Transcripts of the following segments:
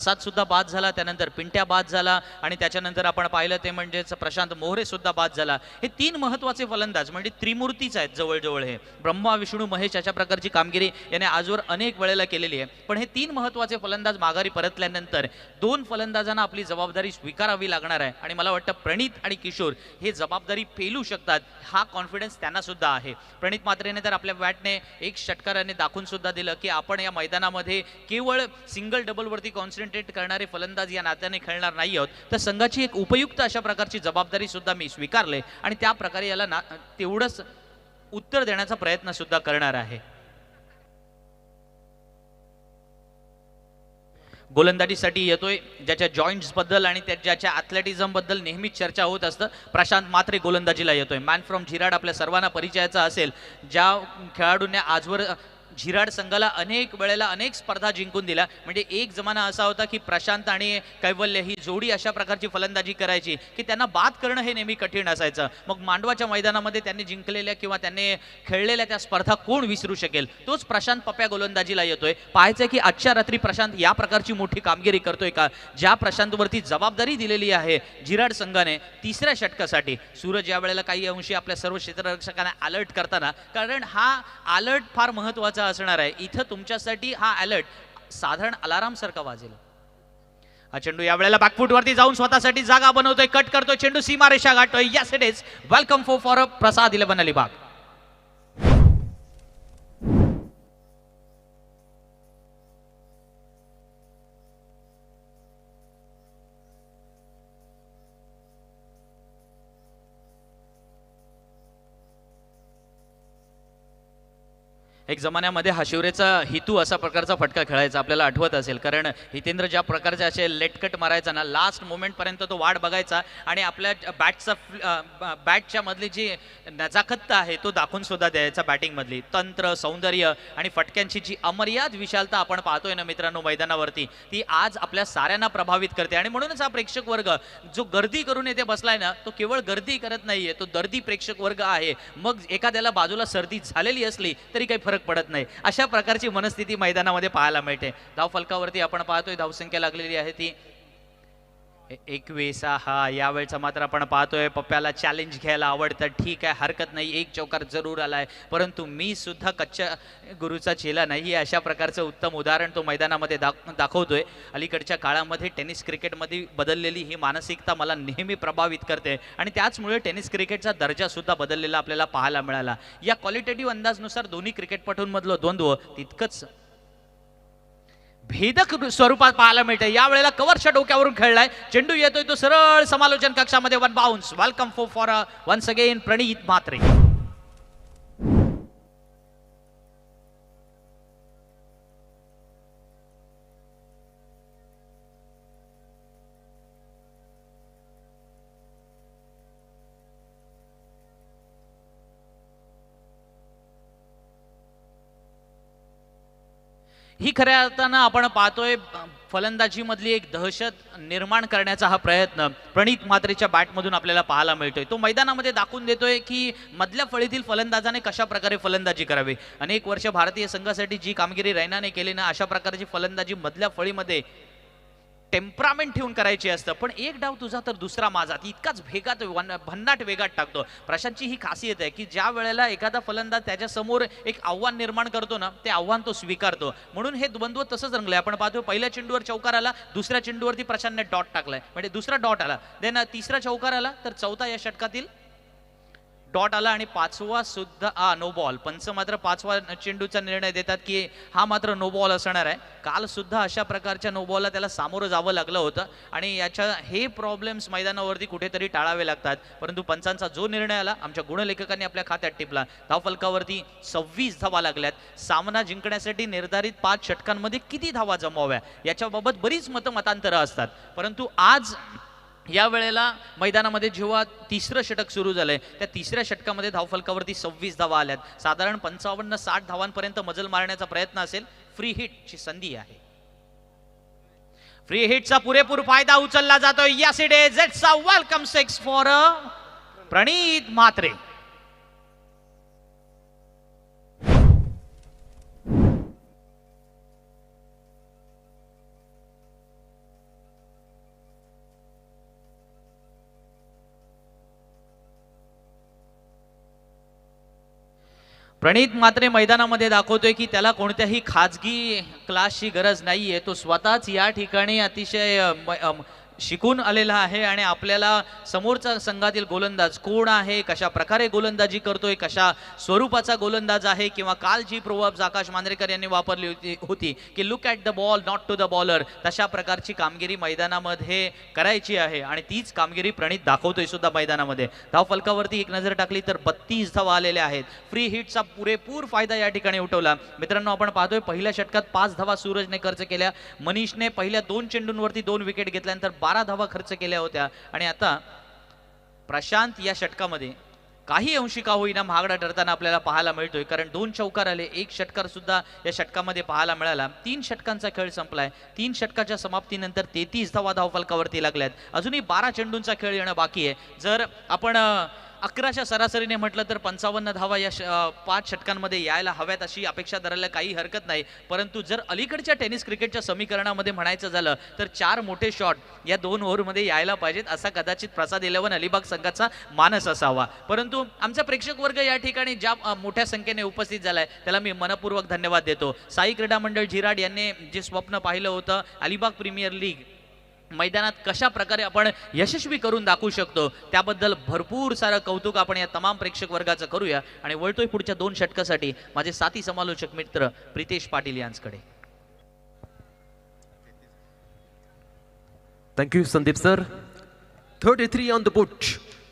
प्रसाद सुद्धा बाद झाला, त्यानंतर पिंट्या बाद झाला आणि त्याच्यानंतर आपण पाहिलं ते म्हणजेच प्रशांत मोहरे सुद्धा बाद झाला. हे तीन महत्त्वाचे फलंदाज म्हणजे त्रिमूर्तीच आहेत जवळजवळ. हे ब्रह्मा विष्णू महेश अशा प्रकारची कामगिरी याने आजवर अनेक वेळेला केलेली आहे. पण हे तीन महत्त्वाचे फलंदाज माघारी परतल्यानंतर दोन फलंदाजांना आपली जबाबदारी स्वीकारावी लागणार आहे आणि मला वाटतं प्रणित आणि किशोर हे जबाबदारी पेलू शकतात, हा कॉन्फिडन्स त्यांना सुद्धा आहे. प्रणित मात्रेने तर आपल्या बॅटने एक षटकाराने दाखवून सुद्धा दिलं की आपण या मैदानामध्ये केवळ सिंगल डबलवरती कॉन्सन्ट्रेट करणारे फलंदाज या नात्याने खेळणार नाही आहोत, तर संघाची एक उपयुक्त अशा प्रकारची जबाबदारी सुद्धा मी स्वीकारले आणि त्या प्रकारे याला तेवढंच उत्तर देण्याचा प्रयत्न सुद्धा करणार आहे. गोलंदाजीसाठी येतोय ज्याच्या जॉईंट्स बद्दल आणि ज्याच्या ॲथलेटिझम बद्दल नेहमीच चर्चा होत असतं, प्रशांत मात्रे गोलंदाजीला येतोय. मॅन फ्रॉम झिराड आपल्या सर्वांना परिचयाचा असेल. ज्या खेळाडूंनी आजवर झिराड संघाला अनेक वेळेला अनेक स्पर्धा जिंकून दिल्या. म्हणजे एक जमाना असा होता की प्रशांत आणि कैवल्य ही जोडी अशा प्रकारची फलंदाजी करायची की त्यांना बाद करणं हे नेहमी कठीण असायचं. मग मांडवाच्या मैदानामध्ये त्यांनी जिंकलेल्या किंवा त्यांनी खेळलेल्या त्या स्पर्धा कोण विसरू शकेल. तोच प्रशांत पप्या गोलंदाजीला येतोय. पाहायचं की आजच्या रात्री प्रशांत या प्रकारची मोठी कामगिरी करतोय का, ज्या प्रशांतवरती जबाबदारी दिलेली आहे झिराड संघाने तिसऱ्या षटकासाठी. सूरज या वेळेला काही अंशी आपल्या सर्व क्षेत्ररक्षकांना अलर्ट करताना, कारण हा अलर्ट फार महत्त्वाचा असणार आहे. इथं तुमच्यासाठी हा अलर्ट साधारण अलाराम सारखा वाजेल. हा चेंडू या वेळेला बॅकफूट वरती जाऊन स्वतःसाठी जागा बनवतोय, कट करतोय, चेंडू सीमारेषा गाठतोय. Yes it is welcome for Prasad 11 Alibag. एक जमान्यामध्ये हा शिवरेचा हितू असा प्रकारचा फटका खेळायचा, आपल्याला आठवत असेल. कारण हितेंद्र ज्या प्रकारचे असे लेटकट मारायचा ना, लास्ट मोमेंटपर्यंत तो वाट बघायचा आणि आपल्या बॅटच्या मधली जी नजाकत आहे तो दाखवून सुद्धा द्यायचा. बॅटिंगमधली तंत्र, सौंदर्य आणि फटक्यांची जी अमर्याद विशालता आपण पाहतोय ना मित्रांनो मैदानावरती, ती आज आपल्या साऱ्यांना प्रभावित करते. आणि म्हणूनच हा प्रेक्षक वर्ग जो गर्दी करून येथे बसलाय ना, तो केवळ गर्दी करत नाहीये, तो दर्दी प्रेक्षक वर्ग आहे. मग एखाद्याला बाजूला सर्दी झालेली असली तरी काही फरक पडत नाही, अशा प्रकारची मनस्थिती मैदानामध्ये पाहायला मिळते. धाव फलकावरती आपण पाहतोय धावसंख्या लागलेली आहे ती 21. हा यावेळेचा मात्र आपण पाहतोय पप्प्याला चॅलेंज घ्यायला आवडतं. ठीक आहे, हरकत नाही, एक चौकार जरूर आलाय, परंतु मी सुद्धा कच्च्या गुरुचा चेला नाही, अशा प्रकारचं उत्तम उदाहरण तो मैदानामध्ये दाखवतोय. अलीकडच्या काळामध्ये टेनिस क्रिकेटमध्ये बदललेली ही मानसिकता मला नेहमी प्रभावित करते आणि त्याचमुळे टेनिस क्रिकेटचा दर्जा सुद्धा बदललेला आपल्याला पाहायला मिळाला. या क्वालिटेटिव्ह अंदाजनुसार दोन्ही क्रिकेटपटूंमधलं द्वंद्व तितकंच भेदक स्वरूपात पाहायला मिळते. यावेळेला कव्हरच्या डोक्यावरून खेळलाय, चेंडू येतोय तो सरळ समालोचन कक्षामध्ये. One bounce. Welcome for once again Pranit Mhatre. ही खऱ्या अर्थानं आपण पाहतोय फलंदाजीमधली एक दहशत निर्माण करण्याचा हा प्रयत्न प्रणित मात्रेच्या बॅटमधून आपल्याला पाहायला मिळतोय. तो मैदानामध्ये दाखवून देतोय की मधल्या फळीतील फलंदाजाने कशा प्रकारे फलंदाजी करावी. अनेक वर्ष भारतीय संघासाठी जी कामगिरी रैनाने केली ना, अशा प्रकारची फलंदाजी मधल्या फळीमध्ये टेम्परामेंट ठेवून करायची असतं. पण एक डाव तुझा तर दुसरा माझा, इतकाच भेगात भन्नाट वेगात टाकतो. प्रशांतची ही खासियत आहे की ज्या वेळेला एखादा फलंदाज त्याच्या समोर एक आव्हान निर्माण करतो ना, ते आव्हान तो स्वीकारतो. म्हणून हे द्वंद्व तसंच रंगलंय. आपण पाहतो पहिल्या चेंडूवर चौकार आला, दुसऱ्या चेंडूवरती प्रशांतने डॉट टाकलाय, म्हणजे दुसरा डॉट आला, देन तिसरा चौकार आला, तर चौथा या षटकातील डॉट आला आणि पाचवा सुद्धा नो बॉल. पंच मात्र पाचवा चेंडूचा निर्णय देतात की हा मात्र नो बॉल असणार आहे. काल सुद्धा अशा प्रकारच्या नो बॉलला त्याला सामोरं जावं लागलं होतं आणि हे प्रॉब्लेम्स मैदानावरती कुठेतरी टाळावे लागतात. परंतु पंचांचा जो निर्णय आला आमच्या गुणलेखकांनी आपल्या खात्यात टिपला. धावफलकावरती 26 धावा लागल्यात. सामना जिंकण्यासाठी निर्धारित 5 षटकांमध्ये किती धावा जमवाव्या याच्याबाबत बरीच मतांतरं असतात. परंतु आज या वेळेला मैदानामध्ये जेव्हा तिसरं षटक सुरू झालंय, त्या तिसऱ्या षटकामध्ये धावफलकावरती 26 धावा आल्यात. साधारण 55-60 धावांपर्यंत मजल मारण्याचा प्रयत्न असेल. फ्री हिटची संधी आहे. फ्री हिटचा पुरेपूर फायदा उचलला जातोय. Yes it is. It's a welcome 6 for Pranit Mhatre. Pranit Mhatre मैदानामध्ये दाखवतोय की त्याला कोणत्याही खाजगी क्लासची गरज नाहीये. तो स्वतःच या ठिकाणी अतिशय शिकून आलेला आहे आणि आपल्याला समोरचा संघातील गोलंदाज कोण आहे, कशा प्रकारे गोलंदाजी करतोय, कशा स्वरूपाचा गोलंदाज आहे, किंवा काल जी प्रोवर्ब्स आकाश मांजरेकर यांनी वापरली होती की look at the ball not to the bowler, तशा प्रकारची कामगिरी मैदानामध्ये करायची आहे आणि तीच कामगिरी प्रणित दाखवतोय सुद्धा मैदानामध्ये. धावफलकावरती एक नजर टाकली तर 32 धावा आलेल्या आहेत. फ्री हिटचा पुरेपूर फायदा या ठिकाणी उठवला. मित्रांनो, आपण पाहतोय पहिल्या षटकात 5 धावा सूरजने खर्च केल्या. मनीषने पहिल्या 2 चेंडूंवरती 2 विकेट घेतल्यानंतर 12 धावा खर्च केल्या होत्या आणि आता प्रशांत या षटकामध्ये काही अंशी का होईना महागडा ठरताना आपल्याला पाहायला मिळतोय, कारण 2 चौकार आले, 1 षटकार सुद्धा या षटकामध्ये पाहायला मिळाला. 3 षटकांचा खेळ संपलाय. 3 षटकाच्या समाप्तीनंतर 33 धावा धावफलकावरती लागल्यात. अजूनही 12 चेंडूंचा खेळ येणं बाकी आहे. जर आपण 11च्या सरासरीने म्हटलं तर 55 धावा या 5 षटकांमध्ये यायला हव्यात अशी अपेक्षा धरायला काही हरकत नाही. परंतु जर अलीकडच्या टेनिस क्रिकेटच्या समीकरणामध्ये म्हणायचं झालं तर 4 मोठे शॉट या 2 ओव्हरमध्ये यायला पाहिजेत, असा कदाचित प्रसाद 11 अलिबाग संघाचा मानस असावा. परंतु आमचा प्रेक्षक वर्ग या ठिकाणी ज्या मोठ्या संख्येने उपस्थित झालाय त्याला मी मनपूर्वक धन्यवाद देतो. साई क्रीडा मंडळ झिराड यांनी जे स्वप्न पाहिलं होतं अलिबाग प्रीमियर लीग मैदानात कशा प्रकारे आपण यशस्वी करून दाखवू शकतो, त्याबद्दल भरपूर सारं कौतुक आपण या तमाम प्रेक्षक वर्गाचं करूया आणि वळतोय पुढच्या 2 षटकासाठी माझे साथी समालोचक मित्र प्रितेश पाटील यांच्याकडे. Thank you Sandeep sir. 33 on the boot.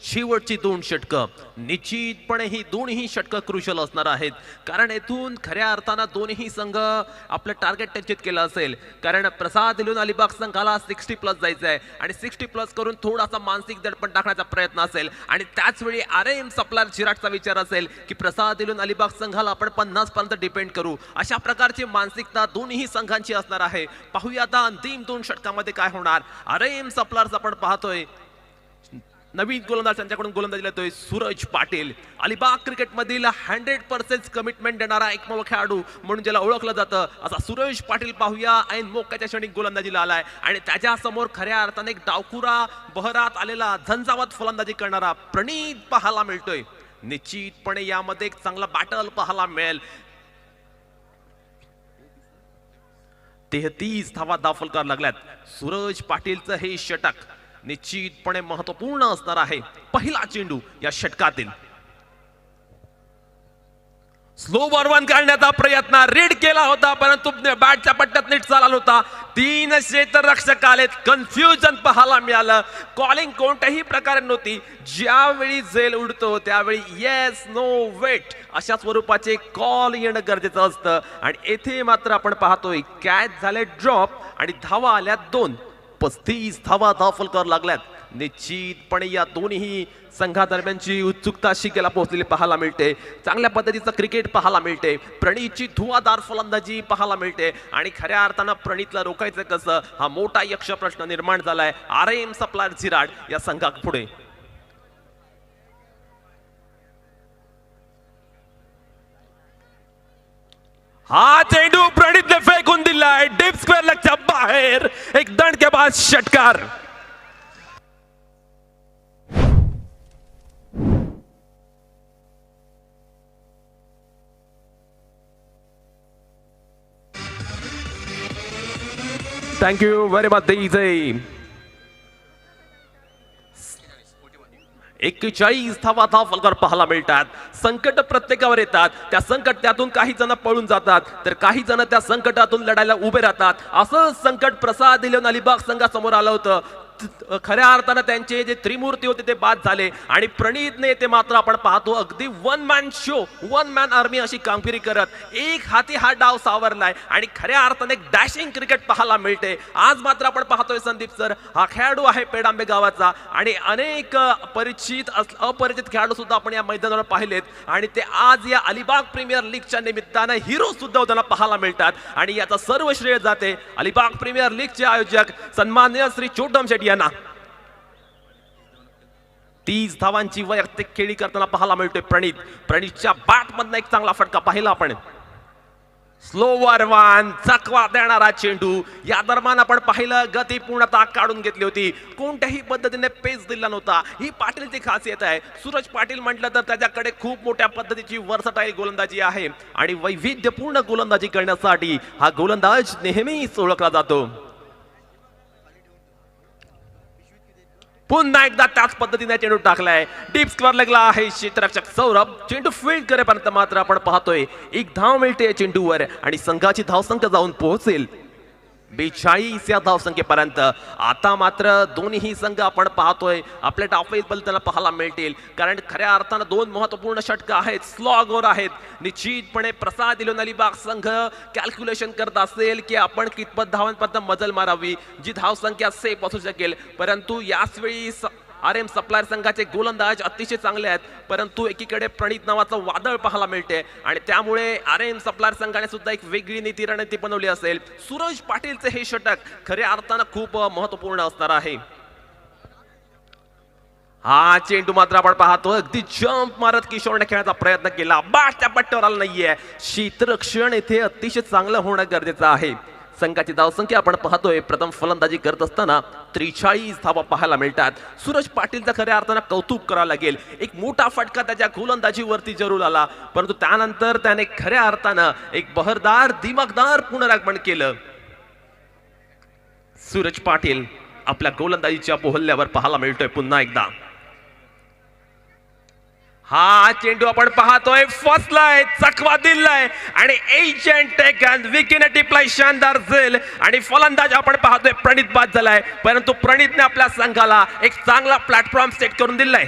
शेवटची 2 षटकं निश्चितपणे ही दोन्ही षटकं क्रुशल असणार आहेत, कारण येथून खऱ्या अर्थानं दोन्ही संघ आपलं टार्गेट निश्चित केलं असेल. कारण प्रसाद इलून अलिबाग संघाला 60+ जायचं आहे आणि 60+ करून थोडासा मानसिक दडपण टाकण्याचा प्रयत्न असेल आणि त्याचवेळी RM सप्लायर चिराटचा विचार असेल की प्रसाद इलून अलिबाग संघाला आपण 50 पर्यंत डिपेंड करू. अशा प्रकारची मानसिकता दोन्ही संघांची असणार आहे. पाहूया आता अंतिम 2 षटकामध्ये काय होणार. RM सप्लायर्स आपण पाहतोय नवीन गोलंदाज त्यांच्याकडून गोलंदाजी लेतोय सूरज पाटील. अलिबाग क्रिकेटमधील 100% कमिटमेंट देणारा एकमेव खेळाडू म्हणून ज्याला ओळखलं जातं असा सूरज पाटील पाहूया ऐन मोक्याच्या क्षणी गोलंदाजीला आलाय आणि त्याच्या समोर खऱ्या अर्थाने एक डावखुरा बहरात आलेला झंझावत फलंदाजी करणारा प्रणित पाहायला मिळतोय. निश्चितपणे यामध्ये एक चांगला बॅटल पाहायला मिळेल. 33 धावा धावफलकार लागल्यात. सूरज पाटीलचं हे षटक निश्चितपणे महत्वपूर्ण असणार आहे. पहिला चेंडू या षटकातील स्लोवर वन करण्याचा प्रयत्न रीड केला होता, परंतु बॅटच्या पट्ट्यात नीट चालला होता. 3 क्षेत्ररक्षक आलेत. कन्फ्युजन पाहायला मिळालं. कॉलिंग कोणत्याही प्रकारे नव्हती. ज्यावेळी झेल उडतो त्यावेळी येस नो वेट अशा स्वरूपाचे कॉल येणं गरजेचं असतं आणि येथे मात्र आपण पाहतोय कॅच झाले ड्रॉप आणि धावा आल्या 2. 35 धावा धावफलकार लागल्यात. निश्चितपणे या दोन्ही संघादरम्यानची उत्सुकता शिकेला पोहोचलेली पाहायला मिळते. चांगल्या पद्धतीचं क्रिकेट पाहायला मिळते. प्रणितची धुवाधार फलंदाजी पाहायला मिळते आणि खऱ्या अर्थानं प्रणितला रोखायचं कसं हा मोठा यक्ष प्रश्न निर्माण झालाय RM सप्लायर झिराड या संघापुढे. हा चेंडू प्रणितने फेकून दिलाय डीप स्क्वेअर लेगच्या बाहेर. एक दणकेबाज षटकार. Thank you very much DJ. 41 धावा धावफलकार पाहायला मिळतात. संकट प्रत्येकावर येतात. त्या संकटातून काही जण पळून जातात तर काही जण त्या संकटातून लढायला उभे राहतात. असं संकट प्रसाद इलेव्हन अलिबाग संघासमोर आलं होतं. खऱ्या अर्थानं त्यांचे जे त्रिमूर्ती होते ते बाद झाले आणि प्रणितने ते मात्र आपण पाहतो अगदी 1 मॅन शो 1 मॅन आर्मी अशी कामगिरी करत एक हाती हा डाव सावरलाय आणि खऱ्या अर्थाने एक डॅशिंग क्रिकेट पाहायला मिळते. आज मात्र आपण पाहतोय संदीप सर हा खेळाडू आहे पेडांबे गावाचा आणि अनेक अपरिचित खेळाडू सुद्धा आपण या मैदानावर पाहिलेत आणि ते आज या अलिबाग प्रीमियर लीगच्या निमित्ताने हिरो सुद्धा त्यांना पाहायला मिळतात आणि याचा सर्व श्रेय जाते अलिबाग प्रीमियर लीगचे आयोजक सन्माननीय श्री चोटम शेट्टी यांना. 30 धावांची वैयक्तिक खेळी करताना पाहायला मिळतोय प्रणितच्या बॅट मधनं एक चांगला फटका पाहिला आपण. स्लोवर वन चकवा देणारा चेंडू. या दरम्यान आपण पाहिलं गती पूर्णतः काढून घेतली होती, कोणत्याही पद्धतीने पेस दिला नव्हता. ही पाटीलची खासियत आहे. सूरज पाटील म्हटलं तर त्याच्याकडे खूप मोठ्या पद्धतीची वर्सटाईल गोलंदाजी आहे आणि वैविध्यपूर्ण गोलंदाजी करण्यासाठी हा गोलंदाज नेहमीच ओळखला जातो. पुन्हा एकदा त्याच पद्धतीने चेंडू टाकलाय. डीप स्क्वेअर लेगला आहे क्षेत्ररक्षक सौरभ. चेंडू फील्ड करेपर्यंत मात्र आपण पाहतोय एक धाव मिळते चेंडूवर आणि संघाची धावसंख्या जाऊन पोहोचेल 42 या धावसंख्येपर्यंत. आता मात्र दोन्ही संघ आपण पाहतोय आपल्या डावपेच त्यांना पाहायला मिळतील, कारण खऱ्या अर्थानं दोन महत्वपूर्ण षटक आहेत, स्लॉगवर आहेत. निश्चितपणे प्रसाद इलोन अलिबाग संघ कॅल्क्युलेशन करत असेल की आपण कितपत धावांपर्यंत मजल मारावी जी धावसंख्या सेफ असू शकेल. परंतु याच वेळी RM सप्लायर संघाचे गोलंदाज अतिशय चांगले आहेत, परंतु एकीकडे प्रणित नावाचं वादळ पाहायला मिळते आणि त्यामुळे RM सप्लायर संघाने सुद्धा एक वेगळी नीती रणनीती बनवली असेल. सूरज पाटीलचे हे षटक खऱ्या अर्थानं खूप महत्वपूर्ण असणार आहे. हा चेंडू मात्र आपण पाहतो अगदी जम्प मारत किशोरने खेळण्याचा प्रयत्न केला, बॅट त्या पट्ट्यावर आला नाहीये. क्षेत्ररक्षण येथे अतिशय चांगलं होणं गरजेचं आहे. संघाची धावसंख्या आपण पाहतोय प्रथम फलंदाजी करत असताना 43 धावा पाहायला मिळतात. सूरज पाटीलचं खऱ्या अर्थानं कौतुक करावं लागेल. एक मोठा फटका त्याच्या गोलंदाजीवरती जरूर आला, परंतु त्यानंतर त्याने खऱ्या अर्थानं एक बहरदार दिमागदार पुनरागमन केलं. सूरज पाटील आपल्या गोलंदाजीच्या पोहल्यावर पाहायला मिळतोय पुन्हा एकदा. हा चेंडू आपण पाहतोय फसलाय, चकवा दिलाय आणि एजंट टेकन विकेट टिपलाय शानदार झेल आणि फलंदाज आपण पाहतोय प्रणित बाद झालाय, परंतु प्रणितने आपल्या संघाला एक चांगला प्लॅटफॉर्म सेट करून दिलाय.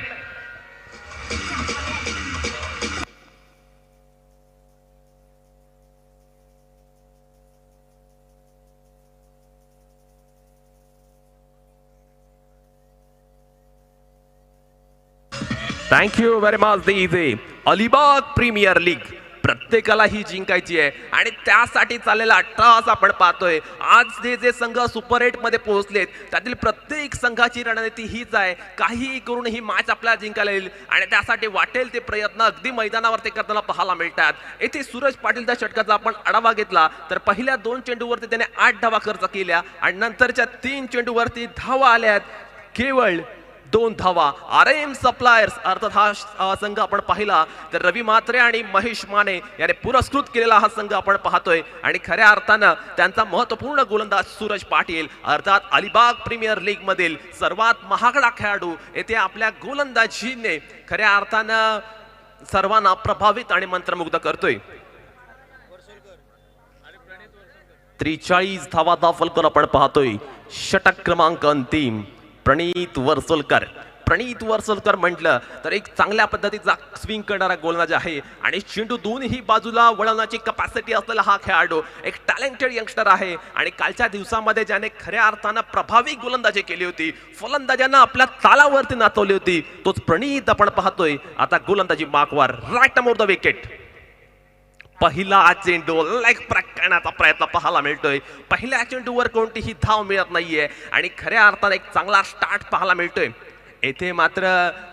थँक्यू व्हेरी मच दीदी. अलिबाग प्रीमियर लीग प्रत्येकाला ही जिंकायची आहे आणि त्यासाठी चाललेला टॉस आपण पाहतोय. आज जे संघ सुपर 8 मध्ये पोहोचलेत त्यातील प्रत्येक संघाची रणनीती हीच आहे, काहीही करून ही मॅच आपल्याला जिंकायला येईल आणि त्यासाठी वाटेल ते प्रयत्न अगदी मैदानावरती करताना पाहायला मिळतात. येथे सूरज पाटीलच्या षटकाचा आपण आढावा घेतला तर पहिल्या 2 चेंडूवरती त्याने 8 धावा खर्च केल्या आणि नंतरच्या 3 चेंडूवरती धावा आल्यात केवळ 2 धावा. RM सप्लायर्स अर्थात हा संघ आपण पाहिला तर रवी म्हात्रे आणि महेश माने याने पुरस्कृत केलेला हा संघ आपण पाहतोय आणि खऱ्या अर्थानं त्यांचा महत्वपूर्ण गोलंदाज सूरज पाटील अर्थात अलिबाग प्रीमियर लीग मधील सर्वात महागडा खेळाडू येथे आपल्या गोलंदाजीने खऱ्या अर्थानं सर्वांना प्रभावित आणि मंत्रमुग्ध करतोय. 43 धावा दाखल करून आपण पाहतोय षटक क्रमांक अंतिम प्रणित वर्सोलकर. प्रणित वर्सोलकर म्हटलं तर एक चांगल्या पद्धतीचा स्विंग करणारा गोलंदाज आहे आणि चेंडू दोन्ही बाजूला वळवण्याची कॅपॅसिटी असलेला हा खेळाडू एक टॅलेंटेड यंगस्टर आहे आणि कालच्या दिवसामध्ये ज्याने खऱ्या अर्थानं प्रभावी गोलंदाजी केली होती, फलंदाजांना आपल्या तालावरती नाचवली होती, तोच प्रणित आपण पाहतोय आता गोलंदाजी मार्कवर राईट मोर द विकेट. पहिला चेंडू लेग करण्याचा प्रयत्न पाहायला मिळतोय. पहिल्या चेंडूवर कोणतीही धाव मिळत नाहीये आणि खऱ्या अर्थाने एक चांगला स्टार्ट पाहायला मिळतोय. येथे मात्र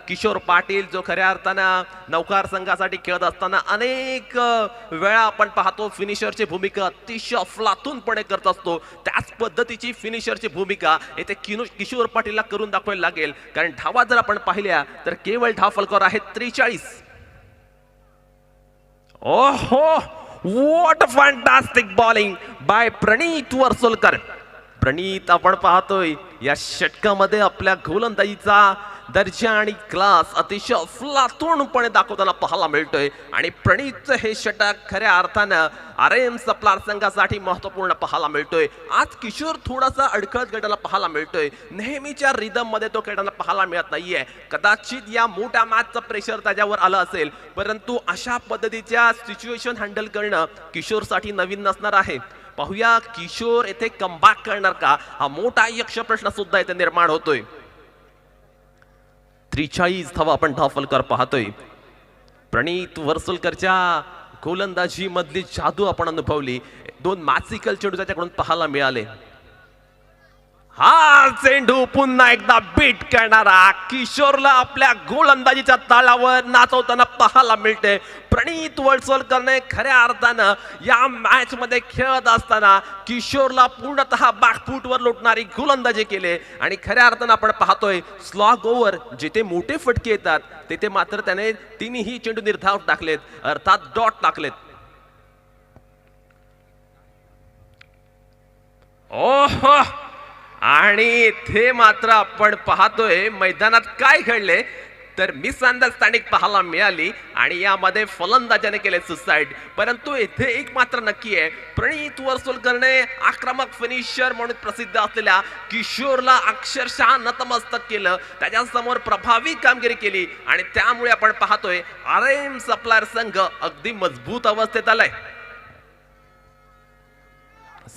किशोर पाटील जो खऱ्या अर्थानं नौकार संघासाठी खेळत असताना अनेक वेळा आपण पाहतो फिनिशरची भूमिका अतिशय अफलातूनपणे करत असतो. त्याच पद्धतीची फिनिशरची भूमिका येथे किशोर पाटीलला करून दाखवायला लागेल, कारण धावा जर आपण पाहिल्या तर केवळ धाव फलकावर आहेत 43. ओहो, what a fantastic bowling by Pranit Varsolkar. Pranit आपण पाहतोय या षटकामध्ये आपल्या गोलंदाजीचा दर्जा आणि क्लास अतिशय अफलातूनपणे दाखवताना पाहायला मिळतोय आणि प्रणितचं हे षटक खऱ्या अर्थानं RM सप्लायर संघासाठी महत्वपूर्ण पाहायला मिळतोय. आज किशोर थोडासा अडखळत गटाला पाहायला मिळतोय, नेहमीच्या रिदम मध्ये तो खेळताना पाहायला मिळत नाहीये. कदाचित या मोठ्या मॅचचं प्रेशर त्याच्यावर आलं असेल, परंतु अशा पद्धतीच्या सिच्युएशन हँडल करणं किशोरसाठी नवीन नसणार आहे. पाहूया किशोर येथे कमबॅक करणार का, हा मोठा यक्ष प्रश्न सुद्धा इथे निर्माण होतोय. 43 धावा आपण धावफलकर पाहतोय. प्रणित वर्सोलकरच्या गोलंदाजी मधली जादू आपण अनुभवली. 2 मॅजिकल चेंडू त्याच्याकडून पाहायला मिळाले. हा चेंडू पुन्हा एकदा बीट करणारा किशोरला आपल्या गोलंदाजीच्या तालावर नाचवताना पाहायला मिळते. प्रणित वळसोलकरने खऱ्या अर्थानं या मॅच मध्ये खेळत असताना किशोरला पूर्णतः बॅकफूटवर लोटणारी गोलंदाजी केली आणि खऱ्या अर्थानं आपण पाहतोय स्लॉग ओव्हर जिथे मोठे फटके येतात तिथे मात्र त्याने तिन्ही चेंडू निर्धाव टाकलेत, अर्थात डॉट टाकलेत. ओहो, आणि ते मात्र आपण पाहतोय मैदानात काय घडले तर मिसअंडरस्टँडिंग पाहायला मिळाली आणि यामध्ये फलंदाजाने केले सुसाईड. परंतु येथे एक मात्र नक्की आहे, प्रणित वळसोलकरने आक्रमक फिनिशर म्हणून प्रसिद्ध असलेल्या किशोरला अक्षरशः नतमस्तक केलं, त्याच्यासमोर प्रभावी कामगिरी केली आणि त्यामुळे आपण पाहतोय RM सप्लायर संघ अगदी मजबूत अवस्थेत आलाय.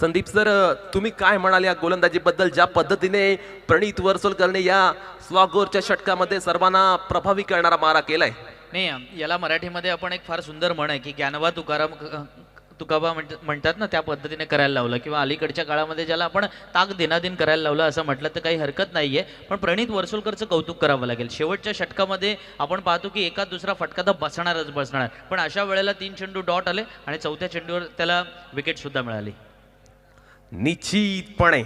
संदीप सर, तुम्ही काय म्हणाल या गोलंदाजीबद्दल, ज्या पद्धतीने प्रणित वळसोलकरने या स्लॉगोरच्या षटकामध्ये सर्वांना प्रभावी करणारा मारा केलाय? नाही, याला मराठीमध्ये आपण एक फार सुंदर म्हण आहे की ज्ञानवा तुकाराम तुकाबा म्हणतात ना, त्या पद्धतीने करायला लावलं किंवा अलीकडच्या काळामध्ये ज्याला आपण ताक दिनादिन करायला लावलं असं म्हटलं तर काही हरकत नाहीये. पण प्रणित वळसोलकरचं कौतुक करावं लागेल. शेवटच्या षटकामध्ये आपण पाहतो की एका दुसरा फटका तर बसणार, पण अशा वेळेला 3 चेंडू डॉट आले आणि चौथ्या चेंडूवर त्याला विकेट सुद्धा मिळाली. निश्चितपणे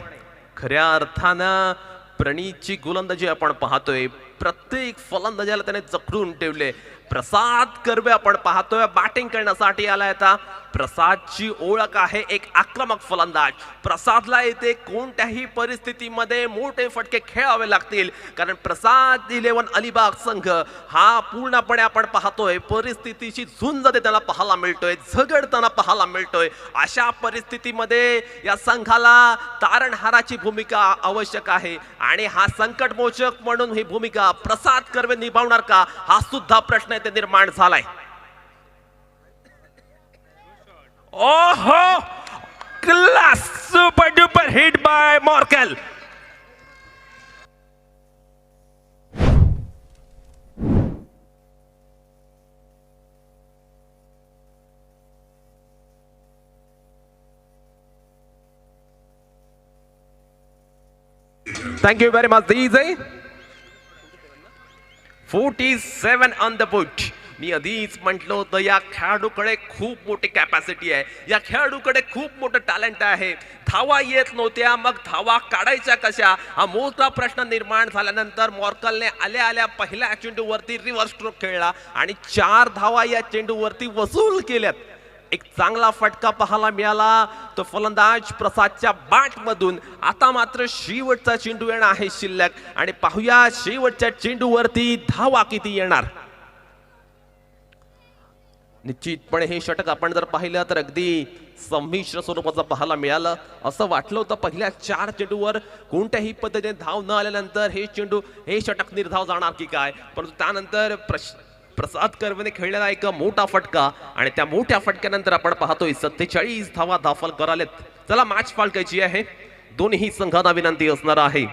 खऱ्या अर्थानं प्रणितची गोलंदाजी आपण पाहतोय, प्रत्येक फलंदाजाला त्याने जखडून ठेवले. प्रसाद कर्वे आपण पाहतोय बॅटिंग करण्यासाठी आलाय. आता प्रसादची ओळख आहे एक आक्रमक फलंदाज. प्रसादला येथे कोणत्याही परिस्थितीमध्ये मोठे फटके खेळावे लागतील, कारण प्रसाद 11 अलिबाग संघ हा पूर्णपणे आपण पाहतोय परिस्थितीची झुंज देताना पाहायला मिळतोय, झगडताना पाहायला मिळतोय. अशा परिस्थितीमध्ये या संघाला तारणहाराची भूमिका आवश्यक आहे आणि हा संकटमोचक म्हणून ही भूमिका प्रसाद कर्वे निभावणार का, हा सुद्धा प्रश्न इथे निर्माण झालाय. ओहो, class super duper hit by Morkel. Thank you very much DJ. 47 on the boot. मी आधीच म्हटलं होतं या खेळाडूकडे खूप मोठी कॅपॅसिटी आहे, या खेळाडूकडे खूप मोठं टॅलेंट आहे. धावा येत नव्हत्या, मग धावा काढायच्या कशा हा मोठा प्रश्न निर्माण झाल्यानंतर मॉर्कलने आल्या आल्या पहिल्या चेंडूवरती रिव्हर्स स्ट्रोक खेळला आणि 4 धावा या चेंडूवरती वसूल केल्यात. एक चांगला फटका पाहायला मिळाला तो फलंदाज प्रसादच्या बॅट मधून. आता मात्र शेवटचा चेंडू येणार आहे शिल्लक आणि पाहूया शेवटच्या चेंडूवरती धावा किती येणार. निश्चितपणे हे षटक आपण जर पाहिलं तर अगदी संमिश्र स्वरूपाचं पाहायला मिळालं. असं वाटलं होतं पहिल्या 4 चेंडूवर कोणत्याही पद्धतीने धाव न आल्यानंतर हे षटक निर्धाव जाणार की काय, परंतु त्यानंतर प्रसाद कर्वेने खेळलेला एक मोठा फटका आणि त्या मोठ्या फटक्यानंतर आपण पाहतोय 47 धावा दाखल करालेत. चला मॅच पालकायची आहे, दोन्ही संघांना विनंती असणार आहे.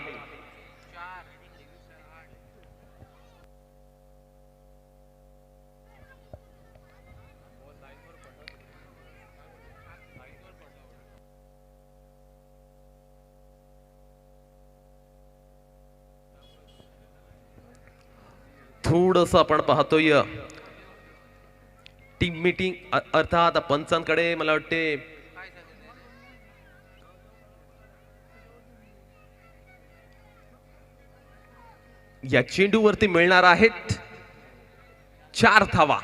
थोडस आपण पाहतोय टीम मीटिंग, अर्थात पंचांकडे मला वाटते या चेंडूवरती मिळणार आहेत 4 धावा.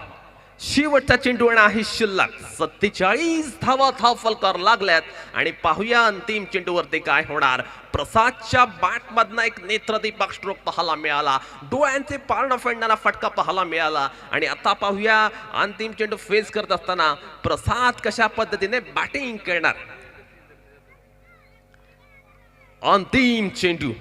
शेवटचा चेंडू आहे शिल्लक. 47 धावा फलकार लागल्यात आणि पाहूया अंतिम चेंडूवरती काय होणार. प्रसादच्या बॅट मधनं एक नेत्रदीपक स्ट्रोक पाहायला मिळाला, डोळ्यांचे पारणं फेडणारा फटका पाहायला मिळाला आणि आता पाहूया अंतिम चेंडू फेस करत असताना प्रसाद कशा पद्धतीने बॅटिंग करणार. अंतिम चेंडू.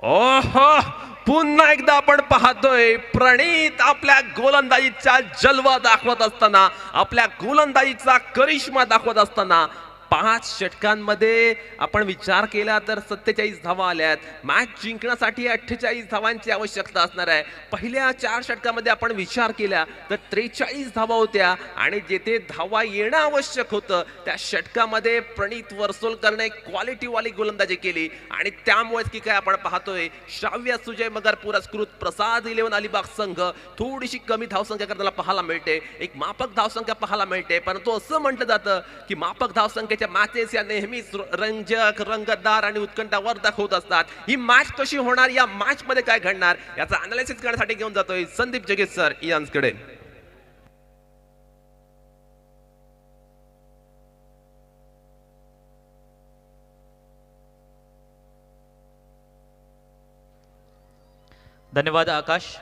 ओहो, पुन्हा एकदा आपण पाहतोय प्रणित आपल्या गोलंदाजीचा जलवा दाखवत असताना, आपल्या गोलंदाजीचा करिश्मा दाखवत असताना 5 षटकांमध्ये आपण विचार केला तर 47 धावा आल्यात. मॅच जिंकण्यासाठी 48 धावांची आवश्यकता असणार आहे. पहिल्या 4 षटकामध्ये आपण विचार केला तर 43 धावा होत्या आणि जेथे धावा येणं आवश्यक होतं त्या षटकामध्ये प्रणित वर्सोलकरने क्वालिटीवाली गोलंदाजी केली आणि त्यामुळेच की काय आपण पाहतोय श्राव्य सुजय मगर पुरस्कृत प्रसाद 11 अलिबाग संघ थोडीशी कमी धावसंख्या करताना पाहायला मिळते. एक माफक धावसंख्या पाहायला मिळते, परंतु असं म्हटलं जातं की माफक धावसंख्येच्या मॅचेस या नेहमीच रंजक, रंगतदार आणि उत्कंठावर्धक होत असतात. ही मॅच कशी होणार, या मॅच मध्ये काय घडणार याचा अनालिसिस करण्यासाठी घेऊन जातोय संदीप जगेश सर यांकडे. धन्यवाद आकाश.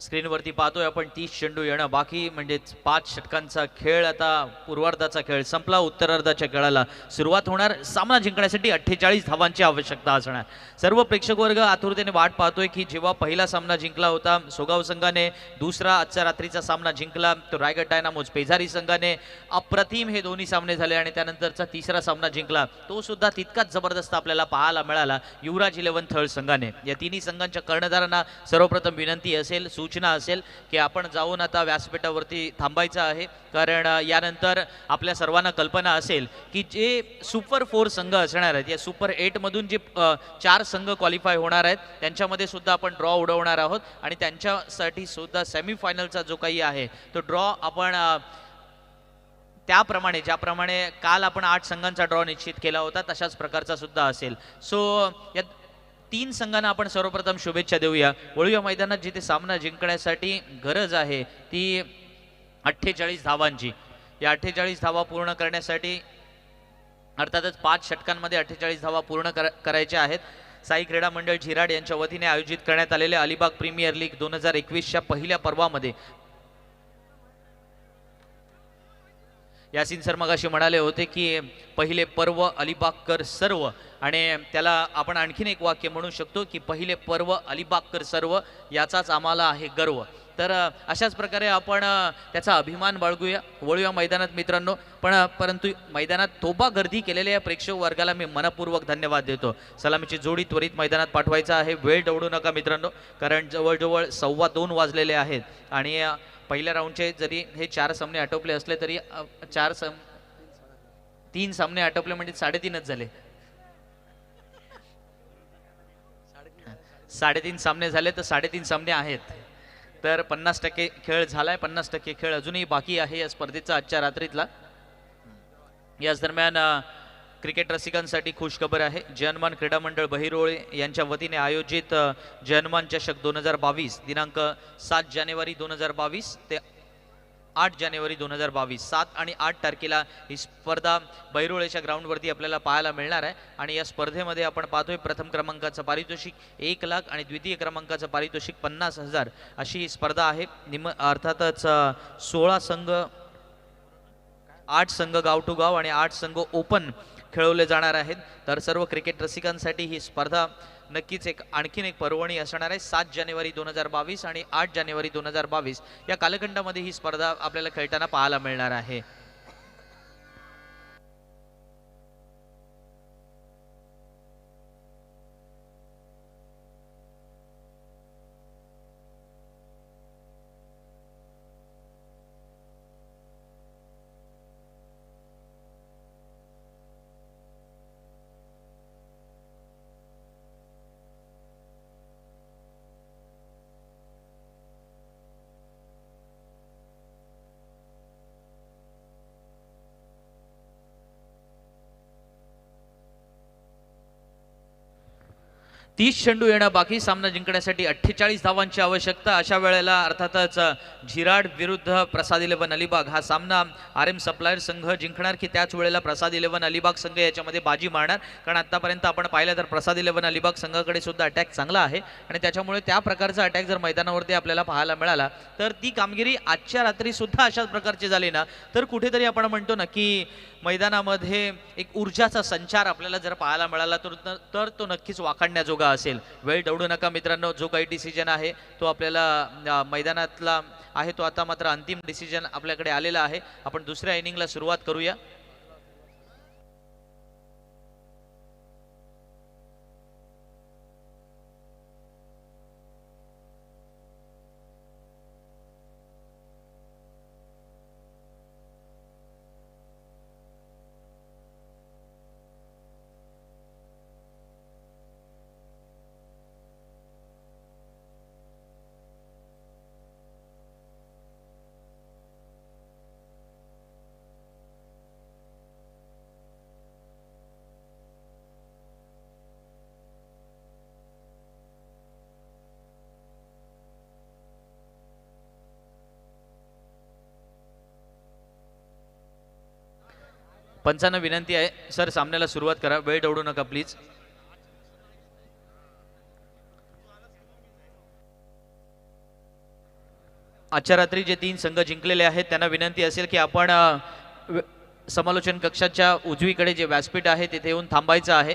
स्क्रीनवरती पाहतोय आपण 30 चेंडू येणं बाकी, म्हणजेच 5 षटकांचा खेळ. आता पूर्वार्धाचा खेळ संपला, उत्तरार्धाच्या खेळाला सुरुवात होणार. सामना जिंकण्यासाठी 48 धावांची आवश्यकता असणार. सर्व प्रेक्षक वर्ग आतुरतेने वाट पाहतोय की जेव्हा पहिला सामना जिंकला होता सोगाव संघाने, दुसरा आजच्या रात्रीचा सामना जिंकला तो रायगड डायनामोज पेझारी संघाने. अप्रतिम हे दोन्ही सामने झाले आणि त्यानंतरचा तिसरा सामना जिंकला तो सुद्धा तितकाच जबरदस्त आपल्याला पाहायला मिळाला युवराज 11 थळ संघाने. या तिन्ही संघांच्या कर्णधारांना सर्वप्रथम विनंती असेल, सूचना असेल की आपण जाऊन आता व्यासपीठावरती थांबायचं आहे, कारण यानंतर आपल्या सर्वांना कल्पना असेल की जे सुपर 4 संघ असणार आहेत, या सुपर 8 मधून जे 4 संघ क्वालिफाय होणार आहेत त्यांच्यामध्ये सुद्धा आपण ड्रॉ उडवणार आहोत आणि त्यांच्यासाठी सुद्धा सेमीफायनलचा जो काही आहे तो ड्रॉ आपण त्याप्रमाणे ज्याप्रमाणे काल आपण 8 संघांचा ड्रॉ निश्चित केला होता तशाच प्रकारचा सुद्धा असेल. सो या 3 संघांना आपण सर्वप्रथम शुभेच्छा देऊया. वळूया मैदानात जिथे सामना जिंकण्यासाठी गरज आहे ती 48 धावांची. या 48 धावा पूर्ण करण्यासाठी अर्थातच 5 षटकांमध्ये 48 धावा पूर्ण करायच्या आहेत. साई क्रीडा मंडळ झिराड यांच्या वतीने आयोजित करण्यात आलेल्या अलिबाग प्रीमियर लीग 2021च्या पहिल्या पर्वामध्ये यासिन सर मगाशी म्हणाले होते की पहिले पर्व अलिबागकर सर्व, आणि त्याला आपण आणखीन एक वाक्य म्हणू शकतो की पहिले पर्व अलिबागकर सर्व याचाच आम्हाला आहे गर्व. तर अशाच प्रकारे आपण त्याचा अभिमान बाळगूया. वळूया मैदानात मित्रांनो. परंतु मैदानात तोबा गर्दी केलेल्या या प्रेक्षक वर्गाला मी मनपूर्वक धन्यवाद देतो. सलामीची जोडी त्वरित मैदानात पाठवायचा आहे. वेळ दवडू नका मित्रांनो, कारण जवळजवळ 2:15 वाजलेले आहेत आणि पहिल्या राऊंडचे जरी हे 4 सामने आटोपले असले तरी 3 सामने आटोपले म्हणजे 3.5च झाले. 3.5 सामने झाले तर 3.5 सामने आहेत. तर 50% खेळ झालाय, 50% खेळ अजूनही बाकी आहे या स्पर्धेचा आजच्या रात्रीतला. याच दरम्यान क्रिकेट रसिकांसाठी खुशखबर आहे. जनमान क्रीडा मंडळ बहिरोळे यांच्या वतीने आयोजित जनमान चषक 2022 दिनांक 7 जानेवारी 2022 ते 8 जानेवारी 2022 7 आणि 8 तारखेला ही स्पर्धा बहिरोळेच्या ग्राउंडवरती आपल्याला पाहायला मिळणार आहे. आणि या स्पर्धेमध्ये आपण पाहतोय प्रथम क्रमांकाचं पारितोषिक 1 लाख आणि द्वितीय क्रमांकाचं पारितोषिक 50,000 अशी ही स्पर्धा आहे. अर्थातच 16 संघ, 8 संघ गाव टू गाव आणि 8 संघ ओपन खेळवले जाणार आहेत. तर सर्व क्रिकेट रसिकांसाठी ही स्पर्धा नक्कीच आणखीन एक पर्वणी असणार आहे. 7 जानेवारी 2022 आणि 8 जानेवारी 2022 या कालखंडामध्ये ही स्पर्धा आपल्याला खेळताना पाहायला मिळणार आहे. तीस चेंडू येणं बाकी. सामना जिंकण्यासाठी 48 धावांची आवश्यकता. अशा वेळेला अर्थातच झिराड विरुद्ध प्रसाद 11 अलिबाग हा सामना RM सप्लायर संघ जिंकणार की त्याच वेळेला प्रसाद 11 अलिबाग संघ याच्यामध्ये बाजी मारणार? कारण आतापर्यंत आपण पाहिलं तर प्रसाद 11 अलिबाग संघाकडे सुद्धा अटॅक चांगला आहे आणि त्याच्यामुळे त्या प्रकारचा अटॅक जर मैदानावरती आपल्याला पाहायला मिळाला तर ती कामगिरी आजच्या रात्री सुद्धा अशाच प्रकारची झाली ना तर कुठेतरी आपण म्हणतो ना की मैदानामध्ये एक ऊर्जाचा संचार आपल्याला जर पाहायला मिळाला तर तो नक्कीच वाखाणण्याजोगा असेल. वेळ दवडू नका मित्रांनो. जो काही डिसिजन आहे तो आपल्याला मैदानातला आहे तो आता मात्र अंतिम डिसिजन आपल्याकडे आलेला आहे. आपण दुसऱ्या इनिंगला सुरुवात करूया. पंचांना विनंती आहे सर, सामन्याला सुरुवात करा, वेळ दौडू नका प्लीज. आजच्या रात्री जे 3 संघ जिंकलेले आहेत त्यांना विनंती असेल की आपण समालोचन कक्षाच्या उजवीकडे जे व्यासपीठ आहे तिथे येऊन थांबायचं आहे.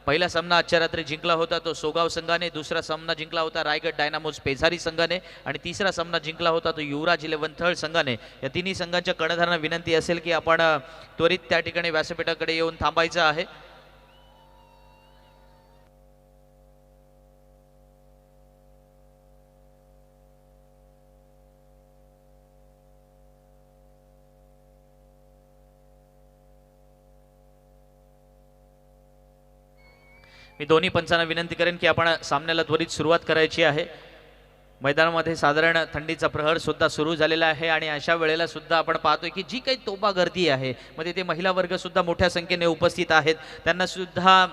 पहिला सामना आजच्या रात्री जिंकला होता तो सोगाव संघाने, दुसरा सामना जिंकला होता रायगड डायनामोज पेझारी संघाने आणि तिसरा सामना जिंकला होता तो युवराज 11 थळ संघाने. या तिन्ही संघांच्या कर्णधारांना विनंती असेल की आपण त्वरित त्या ठिकाणी व्यासपीठाकडे येऊन थांबायचं आहे. मी दोन्ही पंचांना विनंती करेन की आपण सामन्याला त्वरित सुरुवात करायची आहे. मैदानामध्ये साधारण थंडीचा प्रहर सुद्धा सुरू झालेला आहे आणि अशा वेळेला सुद्धा आपण पाहतोय की जी काही तोफा गर्दी आहे मध्ये ते महिला वर्ग सुद्धा मोठ्या संख्येने उपस्थित आहेत. त्यांना सुद्धा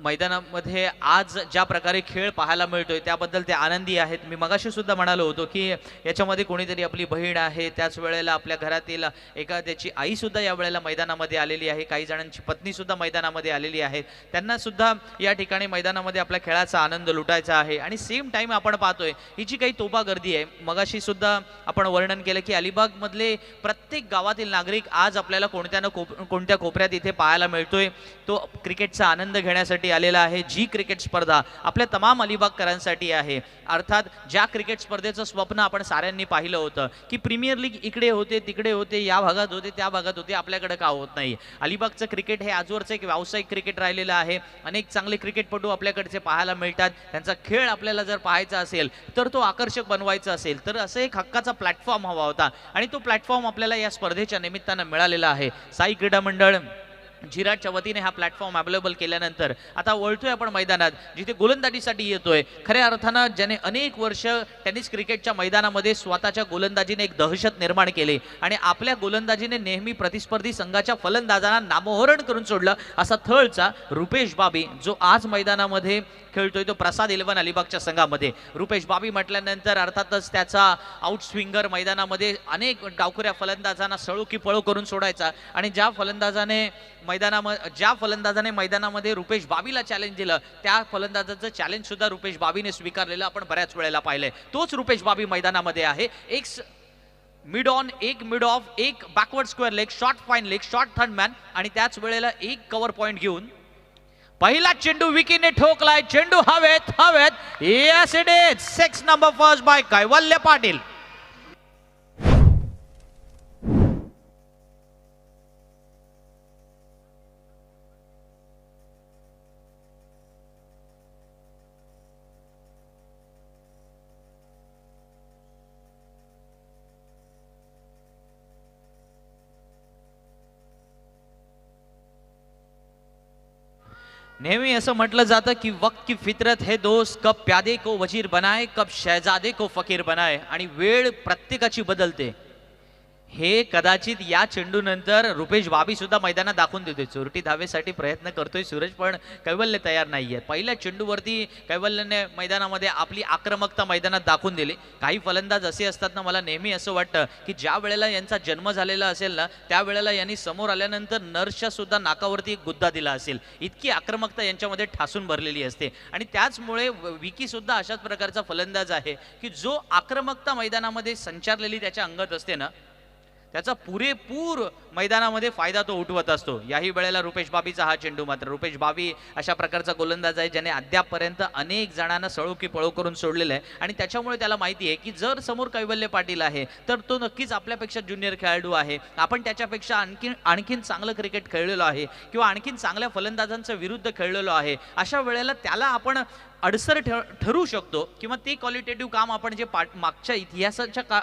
मैदानामध्ये आज ज्या प्रकारे खेळ पाहायला मिळतोय त्याबद्दल ते आनंदी आहेत. मी मगाशी सुद्धा म्हणालो होतो की याच्यामध्ये कोणीतरी आपली बहीण आहे, त्याच वेळेला आपल्या घरातील एखाद्याची आई सुद्धा या वेळेला मैदानामध्ये आलेली आहे, काही जणांची पत्नी सुद्धा मैदानामध्ये आलेली आहे. त्यांना सुद्धा या ठिकाणी मैदानामध्ये आपल्या खेळाचा आनंद लुटायचा आहे. आणि सेम टाइम आपण पाहतोय ही जी काही तोफा गर्दी आहे, मगाशी सुद्धा आपण वर्णन केलं की अलिबाग मधले प्रत्येक गावातील नागरिक आज आपल्याला कोणत्या ना कोणत्या कोपऱ्यात इथे पाहायला मिळतोय. तो क्रिकेटचा आनंद घेण्यासाठी आलेला आहे. जी क्रिकेट स्पर्धा आपल्या तमाम अलिबागकरांसाठी आहे. अर्थात ज्या क्रिकेट स्पर्धेचं स्वप्न आपण साऱ्यांनी पाहिलं होतं की प्रीमियर लीग इकडे होते, तिकडे होते, या भागात होते, त्या भागात होते, आपल्याकडे का होत नाही. अलिबागचं क्रिकेट हे आजवरचं एक व्यावसायिक क्रिकेट राहिलेलं आहे. अनेक चांगले क्रिकेटपटू आपल्याकडचे पाहायला मिळतात. त्यांचा खेळ आपल्याला जर पाहायचा असेल तर तो आकर्षक बनवायचा असेल तर असं एक हक्काचा प्लॅटफॉर्म हवा होता आणि तो प्लॅटफॉर्म आपल्याला या स्पर्धेच्या निमित्तानं मिळालेला आहे. साई क्रीडा मंडळ जिराटच्या वतीने हा प्लॅटफॉर्म अवेलेबल केल्यानंतर आता वळतोय आपण मैदानात जिथे गोलंदाजीसाठी येतोय. खऱ्या अर्थानं ज्याने अनेक वर्ष टेनिस क्रिकेटच्या मैदानामध्ये स्वतःच्या गोलंदाजीने एक दहशत निर्माण केली आणि आपल्या गोलंदाजीने नेहमी प्रतिस्पर्धी संघाच्या फलंदाजांना नामोहरण करून सोडलं असा थळचा रुपेश बाबी जो आज मैदानामध्ये खेळतोय तो प्रसाद 11 अलिबागच्या संघामध्ये. रुपेश बाबी म्हटल्यानंतर अर्थातच त्याचा आउट स्विंगर मैदानामध्ये अनेक डावखुऱ्या फलंदाजांना सळू की पळू करून सोडायचा आणि ज्या फलंदाजाने मैदानामध्ये रुपेश बाबीला चॅलेंज दिलं त्या फलंदाजाचं चॅलेंज सुद्धा रुपेश बाबीने स्वीकारलेलं आपण बऱ्याच वेळेला पाहिलंय. तोच रुपेश बाबी मैदानामध्ये आहे. एक मिड ऑन, एक मिड ऑफ, एक backward square leg, short fine leg, short third man आणि त्याच वेळेला एक कव्हर पॉइंट घेऊन पहिला चेंडू विकीने ठोकलाय. चेंडू हवेत हवेत. Yes it is 6 number first by कैवल्य पाटील. नेहमी असं म्हटलं जातं की वक्त की फितरत है दोस्त, कब प्यादे को वजीर बनाए, कब शहजादे को फकीर बनाए. आणि वेळ प्रत्येकाची बदलते. हे कदाचित या चेंडू नंतर रुपेश बाबी सुद्धा मैदानात दाखवून देतोय. चोरटी धावेसाठी प्रयत्न करतोय सूरज पण कैवल्य तयार नाहीये. पहिल्या चेंडूवरती कैवल्यने मैदानामध्ये आपली आक्रमकता मैदानात दाखवून दिली. काही फलंदाज असे असतात ना, मला नेहमी असं वाटतं की ज्या वेळेला यांचा जन्म झालेला असेल ना त्यावेळेला यांनी समोर आल्यानंतर नर्सच्या सुद्धा नाकावरती एक गुद्दा दिला असेल. इतकी आक्रमकता यांच्यामध्ये ठासून भरलेली असते आणि त्याचमुळे विकी सुद्धा अशाच प्रकारचा फलंदाज आहे की जो आक्रमकता मैदानामध्ये संचारलेली त्याच्या अंगात असते ना त्याचा पुरेपूर मैदानामध्ये फायदा तो उठवत असतो. याही वेळेला रुपेश बाबीचा हा चेंडू मात्र रुपेश बाबी अशा प्रकारचा गोलंदाज आहे ज्याने अद्यापपर्यंत अनेक जणांना सळू की पळू करून सोडलेलं आहे आणि त्याच्यामुळे त्याला माहिती आहे की जर समोर कैवल्य पाटील आहे तर तो नक्कीच आपल्यापेक्षा ज्युनियर खेळाडू आहे. आपण त्याच्यापेक्षा आणखीन चांगलं क्रिकेट खेळलेलो आहे किंवा आणखीन चांगल्या फलंदाजांच्या विरुद्ध खेळलेलो आहे. अशा वेळेला त्याला आपण अडसर ठरू शकतो किंवा ते क्वालिटेटिव्ह काम आपण जे मागच्या इतिहासाच्या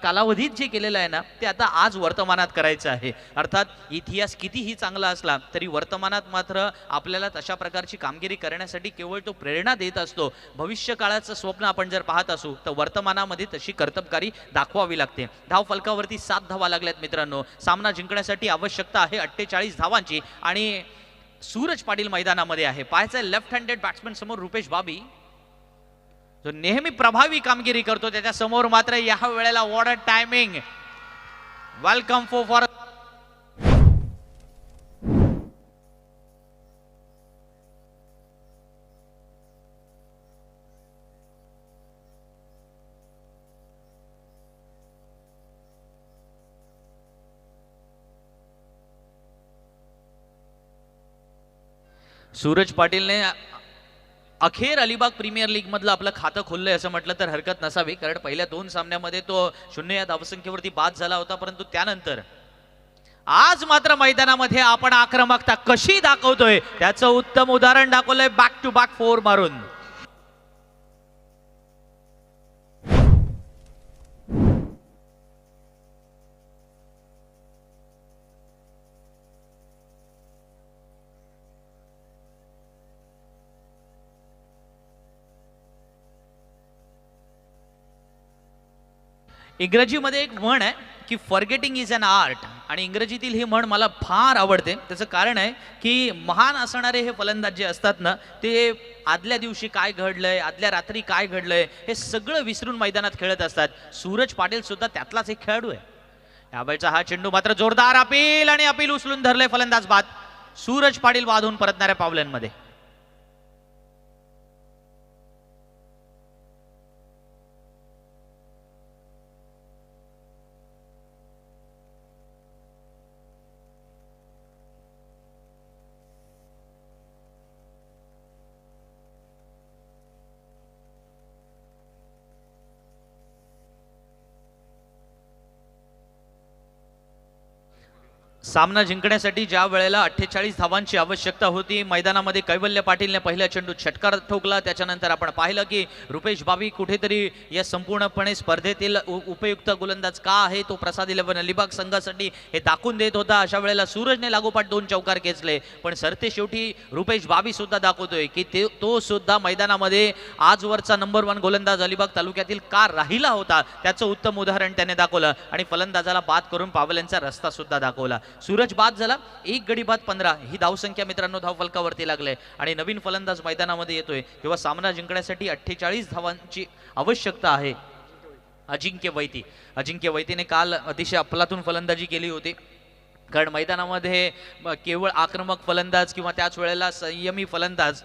कालावधीत जे केलेलं आहे ना ते आता आज वर्तमानात करायचं आहे. अर्थात इतिहास कितीही चांगला असला तरी वर्तमानात मात्र आपल्याला तशा प्रकारची कामगिरी करण्यासाठी केवळ तो प्रेरणा देत असतो. भविष्य काळाचं स्वप्न आपण जर पाहत असू तर वर्तमानामध्ये तशी कर्तबगारी दाखवावी लागते. धाव फलकावरती 7 धावा लागल्यात मित्रांनो. सामना जिंकण्यासाठी आवश्यकता आहे 48 धावांची आणि सूरज पाटील मैदानामध्ये आहे. पाहायचं लेफ्ट हँडेड बॅट्समन समोर रुपेश बाबी जो नेहमी प्रभावी कामगिरी करतो त्याच्या समोर मात्र या वेळेला what a timing. Welcome for Suraj पाटीलने अखेर अलिबाग प्रीमियर लीग मधलं आपलं खातं खोललंय असं म्हटलं तर हरकत नसावी, कारण पहिल्या 2 सामन्यामध्ये तो 0 या धावसंख्येवरती बाद झाला होता, परंतु त्यानंतर आज मात्र मैदानामध्ये आपण आक्रमकता कशी दाखवतोय त्याचं उत्तम उदाहरण दाखवलंय, बॅक टू बॅक 4 मारून. इंग्रजीमध्ये एक म्हण आहे की फॉरगेटिंग इज अन आर्ट, आणि इंग्रजीतील ही म्हण मला फार आवडते. त्याचं कारण आहे की महान असणारे हे फलंदाज जे असतात ना, ते आदल्या दिवशी काय घडलंय, आदल्या रात्री काय घडलंय हे सगळं विसरून मैदानात खेळत असतात. सूरज पाटील सुद्धा त्यातलाच एक खेळाडू आहे. यावेळचा हा चेंडू मात्र जोरदार अपील, आणि अपील उचलून धरलंय फलंदाज बाद. सूरज पाटील बाधून परतणाऱ्या पावलांमध्ये. सामना जिंकण्यासाठी ज्या वेळेला 48 धावांची आवश्यकता होती, मैदानामध्ये कैवल्य पाटीलने पहिल्या चेंडूत षटकार ठोकला. त्याच्यानंतर आपण पाहिलं की रुपेश बाबी कुठेतरी या संपूर्णपणे स्पर्धेतील उपयुक्त गोलंदाज का आहे तो प्रसाद 11 अलिबाग संघासाठी हे दाखवून देत होता. अशा वेळेला सूरजने लागोपाठ 2 चौकार खेचले, पण सरते शेवटी रुपेश बाबी सुद्धा दाखवतोय की तो सुद्धा मैदानामध्ये आजवरचा नंबर 1 गोलंदाज अलिबाग तालुक्यातील का राहिला होता त्याचं उत्तम उदाहरण त्याने दाखवलं, आणि फलंदाजाला बाद करून पावलांचा रस्ता सुद्धा दाखवला. सूरज बाद झाला, 1 गडी बाद 15 ही धावसंख्या मित्रांनो धावफलकावरती लागले, आणि नवीन फलंदाज मैदानामध्ये येतोय तेव्हा सामना जिंकण्यासाठी 48 धावांची आवश्यकता आहे. अजिंक्य वैतीने काल अतिशय अफलातून फलंदाजी केली होती, कारण मैदानामध्ये केवळ आक्रमक फलंदाज किंवा त्याच वेळेला संयमी फलंदाज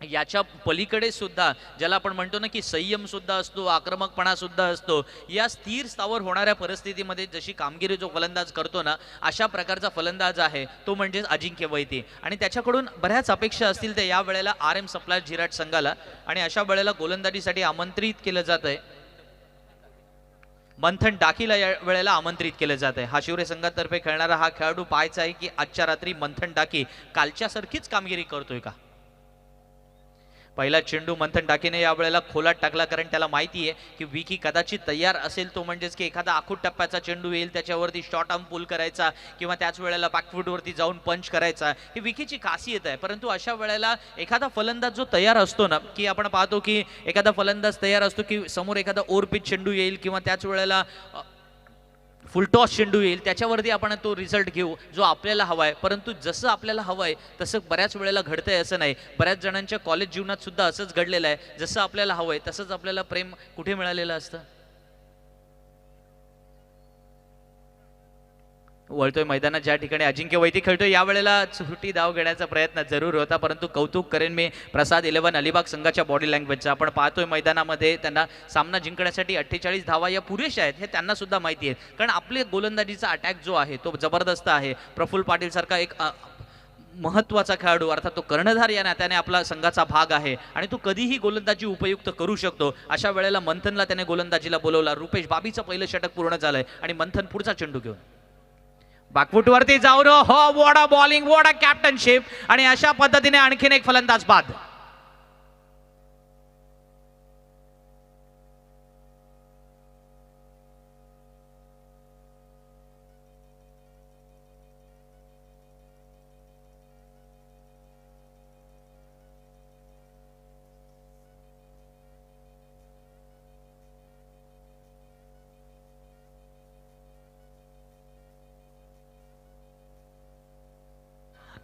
याच्या पलीकडे सुद्धा ज्याला आपण म्हणतो ना की संयम सुद्धा असतो, आक्रमकपणा सुद्धा असतो, या स्थिर स्थावर होणाऱ्या परिस्थितीमध्ये जशी कामगिरी जो फलंदाज करतो ना, अशा प्रकारचा फलंदाज आहे तो म्हणजे अजिंक्य वैती, आणि त्याच्याकडून बऱ्याच अपेक्षा असतील ते या वेळेला RM सप्लायर झिराट संघाला, आणि अशा वेळेला गोलंदाजीसाठी आमंत्रित केलं जात आहे. मंथन डाकीला या वेळेला आमंत्रित केलं जात आहे. हा शिवरे संघातर्फे खेळणारा हा खेळाडू पाहायचा आहे की आजच्या रात्री मंथन डाकी कालच्यासारखीच कामगिरी करतोय का. पहिला चेंडू मंथन डाकीने या वेळेला खोलात टाकला, कारण त्याला माहिती आहे की विकी कदाचित तयार असेल, तो म्हणजेच की एखादा आखूट टप्प्याचा चेंडू येईल त्याच्यावरती शॉर्ट आर्म पुल करायचा किंवा त्याच वेळेला बॅकफूटवरती जाऊन पंच करायचा, ही विकीची खासियत आहे. परंतु अशा वेळेला एखादा फलंदाज जो तयार असतो ना, की आपण पाहतो की एखादा फलंदाज तयार असतो की समोर एखादा ओव्हरपिच चेंडू येईल किंवा त्याच वेळेला फुलटॉस चेंडू येईल, त्याच्यावरती आपण तो रिझल्ट घेऊ जो आपल्याला हवा आहे. परंतु जसं आपल्याला हवं आहे तसं बऱ्याच वेळेला घडतंय असं नाही. बऱ्याच जणांच्या कॉलेज जीवनात सुद्धा असंच घडलेलं आहे, जसं आपल्याला हवं आहे तसंच आपल्याला प्रेम कुठे मिळालेलं असतं. वळतोय मैदानात ज्या ठिकाणी अजिंक्य वैती खेळतोय, यावेळेला सुटी धाव घेण्याचा प्रयत्न जरूर होता, परंतु कौतुक करेन मी प्रसाद 11 अलिबाग संघाच्या बॉडी लँग्वेजचा. आपण पाहतोय मैदानामध्ये त्यांना सामना जिंकण्यासाठी 48 धावा या पुरेशा आहेत हे त्यांना सुद्धा माहिती आहे, कारण आपले गोलंदाजीचा अटॅक जो आहे तो जबरदस्त आहे. प्रफुल्ल पाटील सारखा एक महत्वाचा खेळाडू अर्थात तो कर्णधार या नात्याने आपला संघाचा भाग आहे, आणि तो कधीही गोलंदाजी उपयुक्त करू शकतो. अशा वेळेला मंथनला त्याने गोलंदाजीला बोलवला. रुपेश बाबीचं पहिलं षटक पूर्ण झालंय, आणि मंथन पुढचा चेंडू घेऊन बॅकफूटवरती जाऊन हो what a bowling, what a captainship, आणि अशा पद्धतीने आणखीन एक फलंदाज बाद.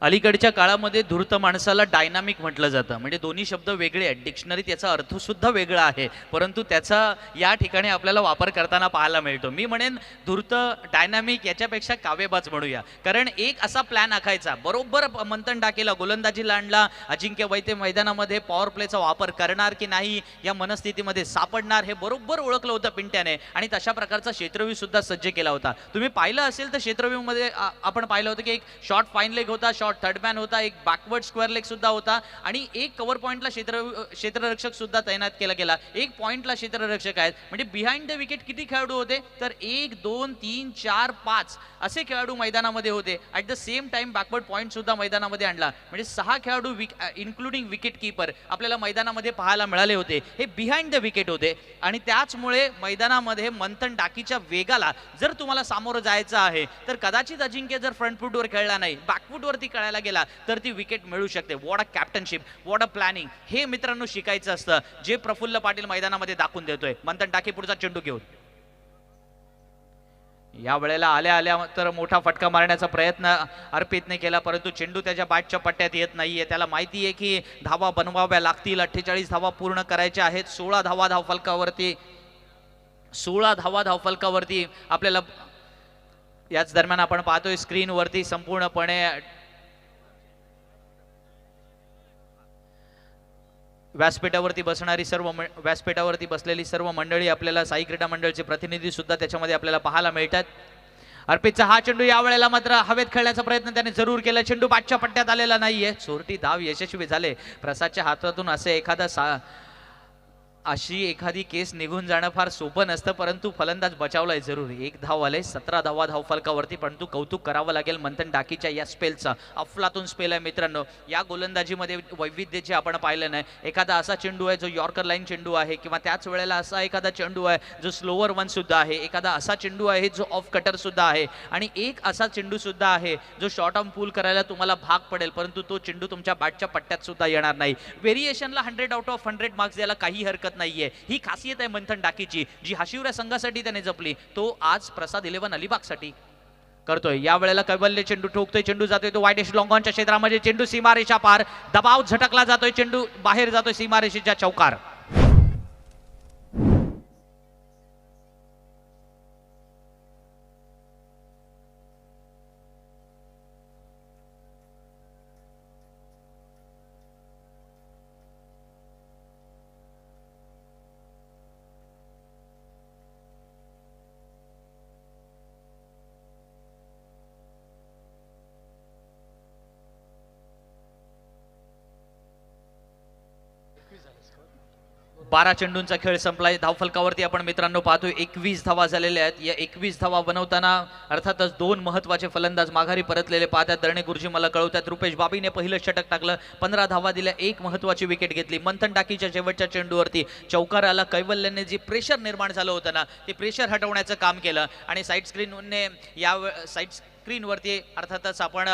अलीकडच्या काळामध्ये धूर्त माणसाला डायनामिक म्हटलं जातं, म्हणजे दोन्ही शब्द वेगळे आहेत, डिक्शनरीत याचा अर्थ सुद्धा वेगळा आहे, परंतु त्याचा या ठिकाणी आपल्याला वापर करताना पाहायला मिळतो. मी म्हणेन धूर्त डायनामिक याच्यापेक्षा काव्यबाज म्हणूया, कारण एक असा प्लॅन आखायचा, बरोबर मंथन डाकेला गोलंदाजीला आणला, अजिंक्य वैते मैदानामध्ये पॉवर प्लेचा वापर करणार की नाही या मनस्थितीमध्ये सापडणार हे बरोबर ओळखलं होतं पिंट्याने, आणि तशा प्रकारचा क्षेत्रव्यूह सुद्धा सज्ज केला होता. तुम्ही पाहिलं असेल तर क्षेत्रव्यूहमध्ये आपण पाहिलं होतं की एक शॉर्ट फाईन लेग होता, शॉट, थर्ड मॅन होता, एक बॅकवर्ड स्क्वेअर लेग सुद्धा होता आणि एक कव्हर पॉइंटला क्षेत्ररक्षक सुद्धा तैनात केला गेला. एक पॉइंटला क्षेत्ररक्षक आहेत. म्हणजे बिहाइंड द विकेट किती खेळाडू होते तर 1 2 3 4 5 असे खेळाडू मैदानामध्ये होते. At the same time backward point सुद्धा मैदानामध्ये आणला. म्हणजे 6 खेळाडू इन्क्लुडिंग विकेट कीपर आपल्याला मैदानामध्ये पाहायला मिळाले होते. हे बिहाइंड द विकेट होते आणि त्याचमुळे मैदानामध्ये मंथन डाकीच्या वेगाला जर तुम्हाला सामोरं जायचं आहे तर कदाचित अजिंक्य जर फ्रंट फूटवर खेळला नाही, बॅकफूटवरती खेळायला गेला तर ती विकेट मिळू शकते. What a captainship, what a planning, हे मित्रांनो शिकायचं असतं जे प्रफुल्ल पाटील मैदानामध्ये दाखवून देतोय. मंथन डाके पुढचा चेंडू घेऊन या वेळेला आल्या तर मोठा फटका मारण्याचा प्रयत्न अर्पितने केला, परंतु चेंडू त्याच्या बॅटच्या पट्ट्यात येत नाहीये. त्याला माहिती आहे की धावा बनवाव्या लागतील. 48 धावा पूर्ण करायच्या आहेत. 16 धावा धावफलकावरती आपल्याला याच दरम्यान आपण पाहतोय स्क्रीनवरती संपूर्णपणे व्यासपीठावरती बसलेली सर्व मंडळी, आपल्याला साई क्रीडा मंडळचे प्रतिनिधी सुद्धा त्याच्यामध्ये आपल्याला पाहायला मिळतात. अर्पितचा हा चेंडू या वेळेला मात्र हवेत खेळण्याचा प्रयत्न त्याने जरूर केला. चेंडू बॅटच्या पट्ट्यात आलेला नाहीये. चोरटी धाव यशस्वी झाले. प्रसादच्या हातातून अशी एखादी केस निघून जाणं फार सोपं नसतं, परंतु फलंदाज बचावलाय जरूर. 1 धाव आले. 17 धावा धावफलकावरती, परंतु कौतुक करावं लागेल मंथन डाकीच्या या स्पेलचा. अफलातून स्पेल आहे मित्रांनो. या गोलंदाजीमध्ये वैविध्य जे आपण पाहिलं नाही. एखादा असा चेंडू आहे जो यॉर्कर लाईन चेंडू आहे, किंवा त्याच वेळेला असा एखादा चेंडू आहे जो स्लोअर वन सुद्धा आहे, एखादा असा चेंडू आहे जो ऑफ कटर सुद्धा आहे, आणि एक असा चेंडू सुद्धा आहे जो शॉर्ट ऑन पूल करायला तुम्हाला भाग पडेल, परंतु तो चेंडू तुमच्या बॅटच्या पट्ट्यात सुद्धा येणार नाही. व्हेरिएशनला 100 आउट ऑफ 100 मार्क्स द्यायला काही हरकत नाहीये. ही खासियत आहे मंथन डाकीची, जी हाशिवऱ्या संघासाठी त्याने जपली. तो आज प्रसाद 11 अलिबागसाठी करतोय. या वेळेला कैवल्य चेंडू ठोकतोय. चेंडू जातोय तो वाईट लॉंगॉनच्या क्षेत्रामध्ये. चेंडू सीमारेषा पार, दबाव झटकला जातोय. चेंडू बाहेर जातोय सीमारेषेच्या चौकार. बारा चेंडूंचा खेळ संपलाय. धावफलकावरती आपण मित्रांनो पाहतोय 21 धावा झालेल्या आहेत. या 21 धावा बनवताना अर्थातच 2 महत्वाचे फलंदाज माघारी परतलेले पाहतात. दरणे गुरुजी मला कळवतात रुपेश बाबीने पहिलं षटक टाकलं, 15 धावा दिल्या, 1 महत्वाची विकेट घेतली. मंथन टाकीच्या शेवटच्या चेंडूवरती चौकार आला. कैवल्यने जे प्रेशर निर्माण झालं होतं ना, ते प्रेशर हटवण्याचं काम केलं आणि साईड स्क्रीनने साईड स्क्रीनवरती अर्थातच आपण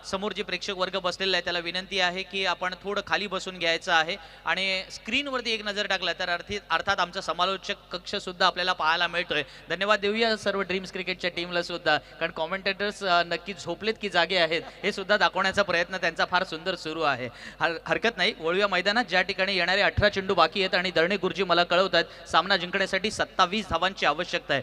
समोर जे प्रेक्षक वर्ग बसलेला आहे त्याला विनंती आहे की आपण थोडं खाली बसून घ्यायचं आहे आणि स्क्रीनवरती एक नजर टाकला तर अर्थात आमचा समालोचक कक्ष सुद्धा आपल्याला पाहायला मिळतोय. धन्यवाद देऊया सर्व ड्रीम्स क्रिकेटच्या टीमला सुद्धा, कारण कॉमेंटेटर्स नक्की झोपलेत की जागे आहेत हे सुद्धा दाखवण्याचा प्रयत्न त्यांचा फार सुंदर सुरू आहे. हरकत नाही. वळूया मैदानात, ज्या ठिकाणी येणारे 18 चेंडू बाकी आहेत आणि दरणे गुरुजी मला कळवतात सामना जिंकण्यासाठी 27 धावांची आवश्यकता आहे.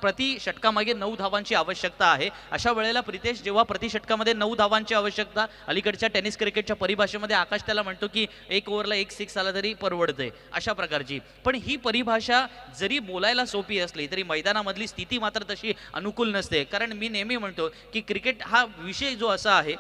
प्रति षटकामागे 9 धावांची आवश्यकता आहे. अशा वेळेला प्रितेश, जेव्हा प्रति षटकामध्ये 9 धावांची आवश्यकता, अलीकडच्या टेनिस क्रिकेटच्या परिभाषेमध्ये आकाश त्याला म्हणतो की 1 ओव्हरला 1 सिक्स आला तरी परवडते, अशा प्रकारची. पण ही परिभाषा जरी बोलायला सोपी असली तरी मैदानामधली स्थिती मात्र तशी अनुकूल नसते. कारण मी नेहमी म्हणतो की क्रिकेट हा विषय जो असा आहे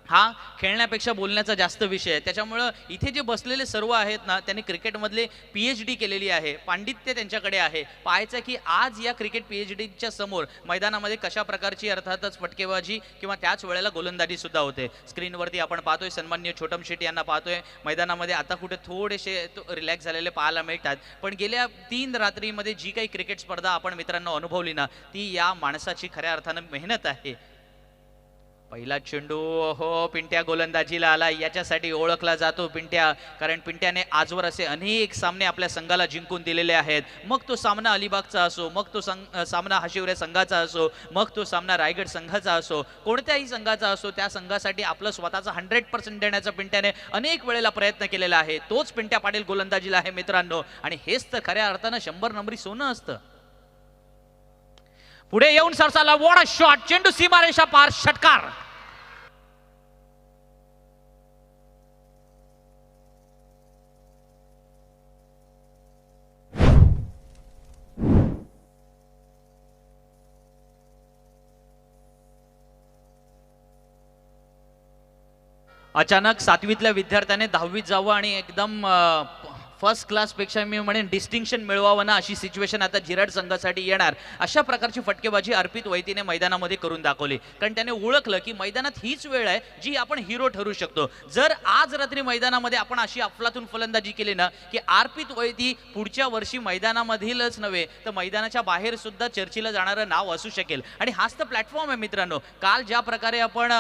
हा खेळण्यापेक्षा बोलण्याचा जास्त विषय आहे. त्याच्यामुळं इथे जे बसलेले सर्व आहेत ना, त्यांनी क्रिकेटमधले PhD केलेली आहे, पांडित्य त्यांच्याकडे आहे. पाहायचं की आज या क्रिकेट PhDच्या समोर मैदानामध्ये कशा प्रकारची अर्थातच फटकेबाजी किंवा त्याच वेळेला गोलंदाजी सुद्धा होते. स्क्रीनवरती आपण पाहतोय सन्माननीय छोटम शेट्टी यांना पाहतोय. मैदानामध्ये आता कुठे थोडेसे रिलॅक्स झालेले पाहायला मिळतात, पण गेल्या 3 रात्रीमध्ये जी काही क्रिकेट स्पर्धा आपण मित्रांनो अनुभवली ना, ती या माणसाची खऱ्या अर्थानं मेहनत आहे. पहिला चेंडू हो पिंट्या गोलंदाजीला आला. याच्यासाठी ओळखला जातो पिंट्या, कारण पिंट्याने आजवर असे अनेक सामने आपल्या संघाला जिंकून दिलेले आहेत. मग तो सामना अलिबागचा असो, मग तो सामना हाशिवरे संघाचा असो, मग तो सामना रायगड संघाचा असो, कोणत्याही संघाचा असो, त्या संघासाठी आपलं स्वतःचा 100% देण्याचा पिंट्याने अनेक वेळेला प्रयत्न केलेला आहे. तोच पिंट्या पाटील गोलंदाजीला आहे मित्रांनो, आणि हेच तर खऱ्या अर्थानं 100 नंबरी सोनं असतं. पुढे येऊन सरसाला वॉट अ शॉट. चेंडू सीमारेषा पार, षटकार. अचानक 7वीतल्या विद्यार्थ्याने 10वीत जावं आणि एकदम फर्स्ट क्लासपेक्षा मी म्हणेन डिस्टिंक्शन मिळवावं ना अशी सिच्युएशन आता जिराड संघासाठी येणार. अशा प्रकारची फटकेबाजी अर्पित वैतीने मैदानामध्ये करून दाखवली. कारण त्याने ओळखलं की मैदानात हीच वेळ आहे जी आपण हिरो ठरू शकतो. जर आज रात्री मैदानामध्ये आपण अशी अफलातून फलंदाजी केली ना की अर्पित वैती पुढच्या वर्षी मैदानामधीलच नव्हे तर मैदानाच्या बाहेर सुद्धा चर्चेला जाणारं नाव असू शकेल. आणि हाच तर प्लॅटफॉर्म आहे मित्रांनो. काल ज्या प्रकारे आपण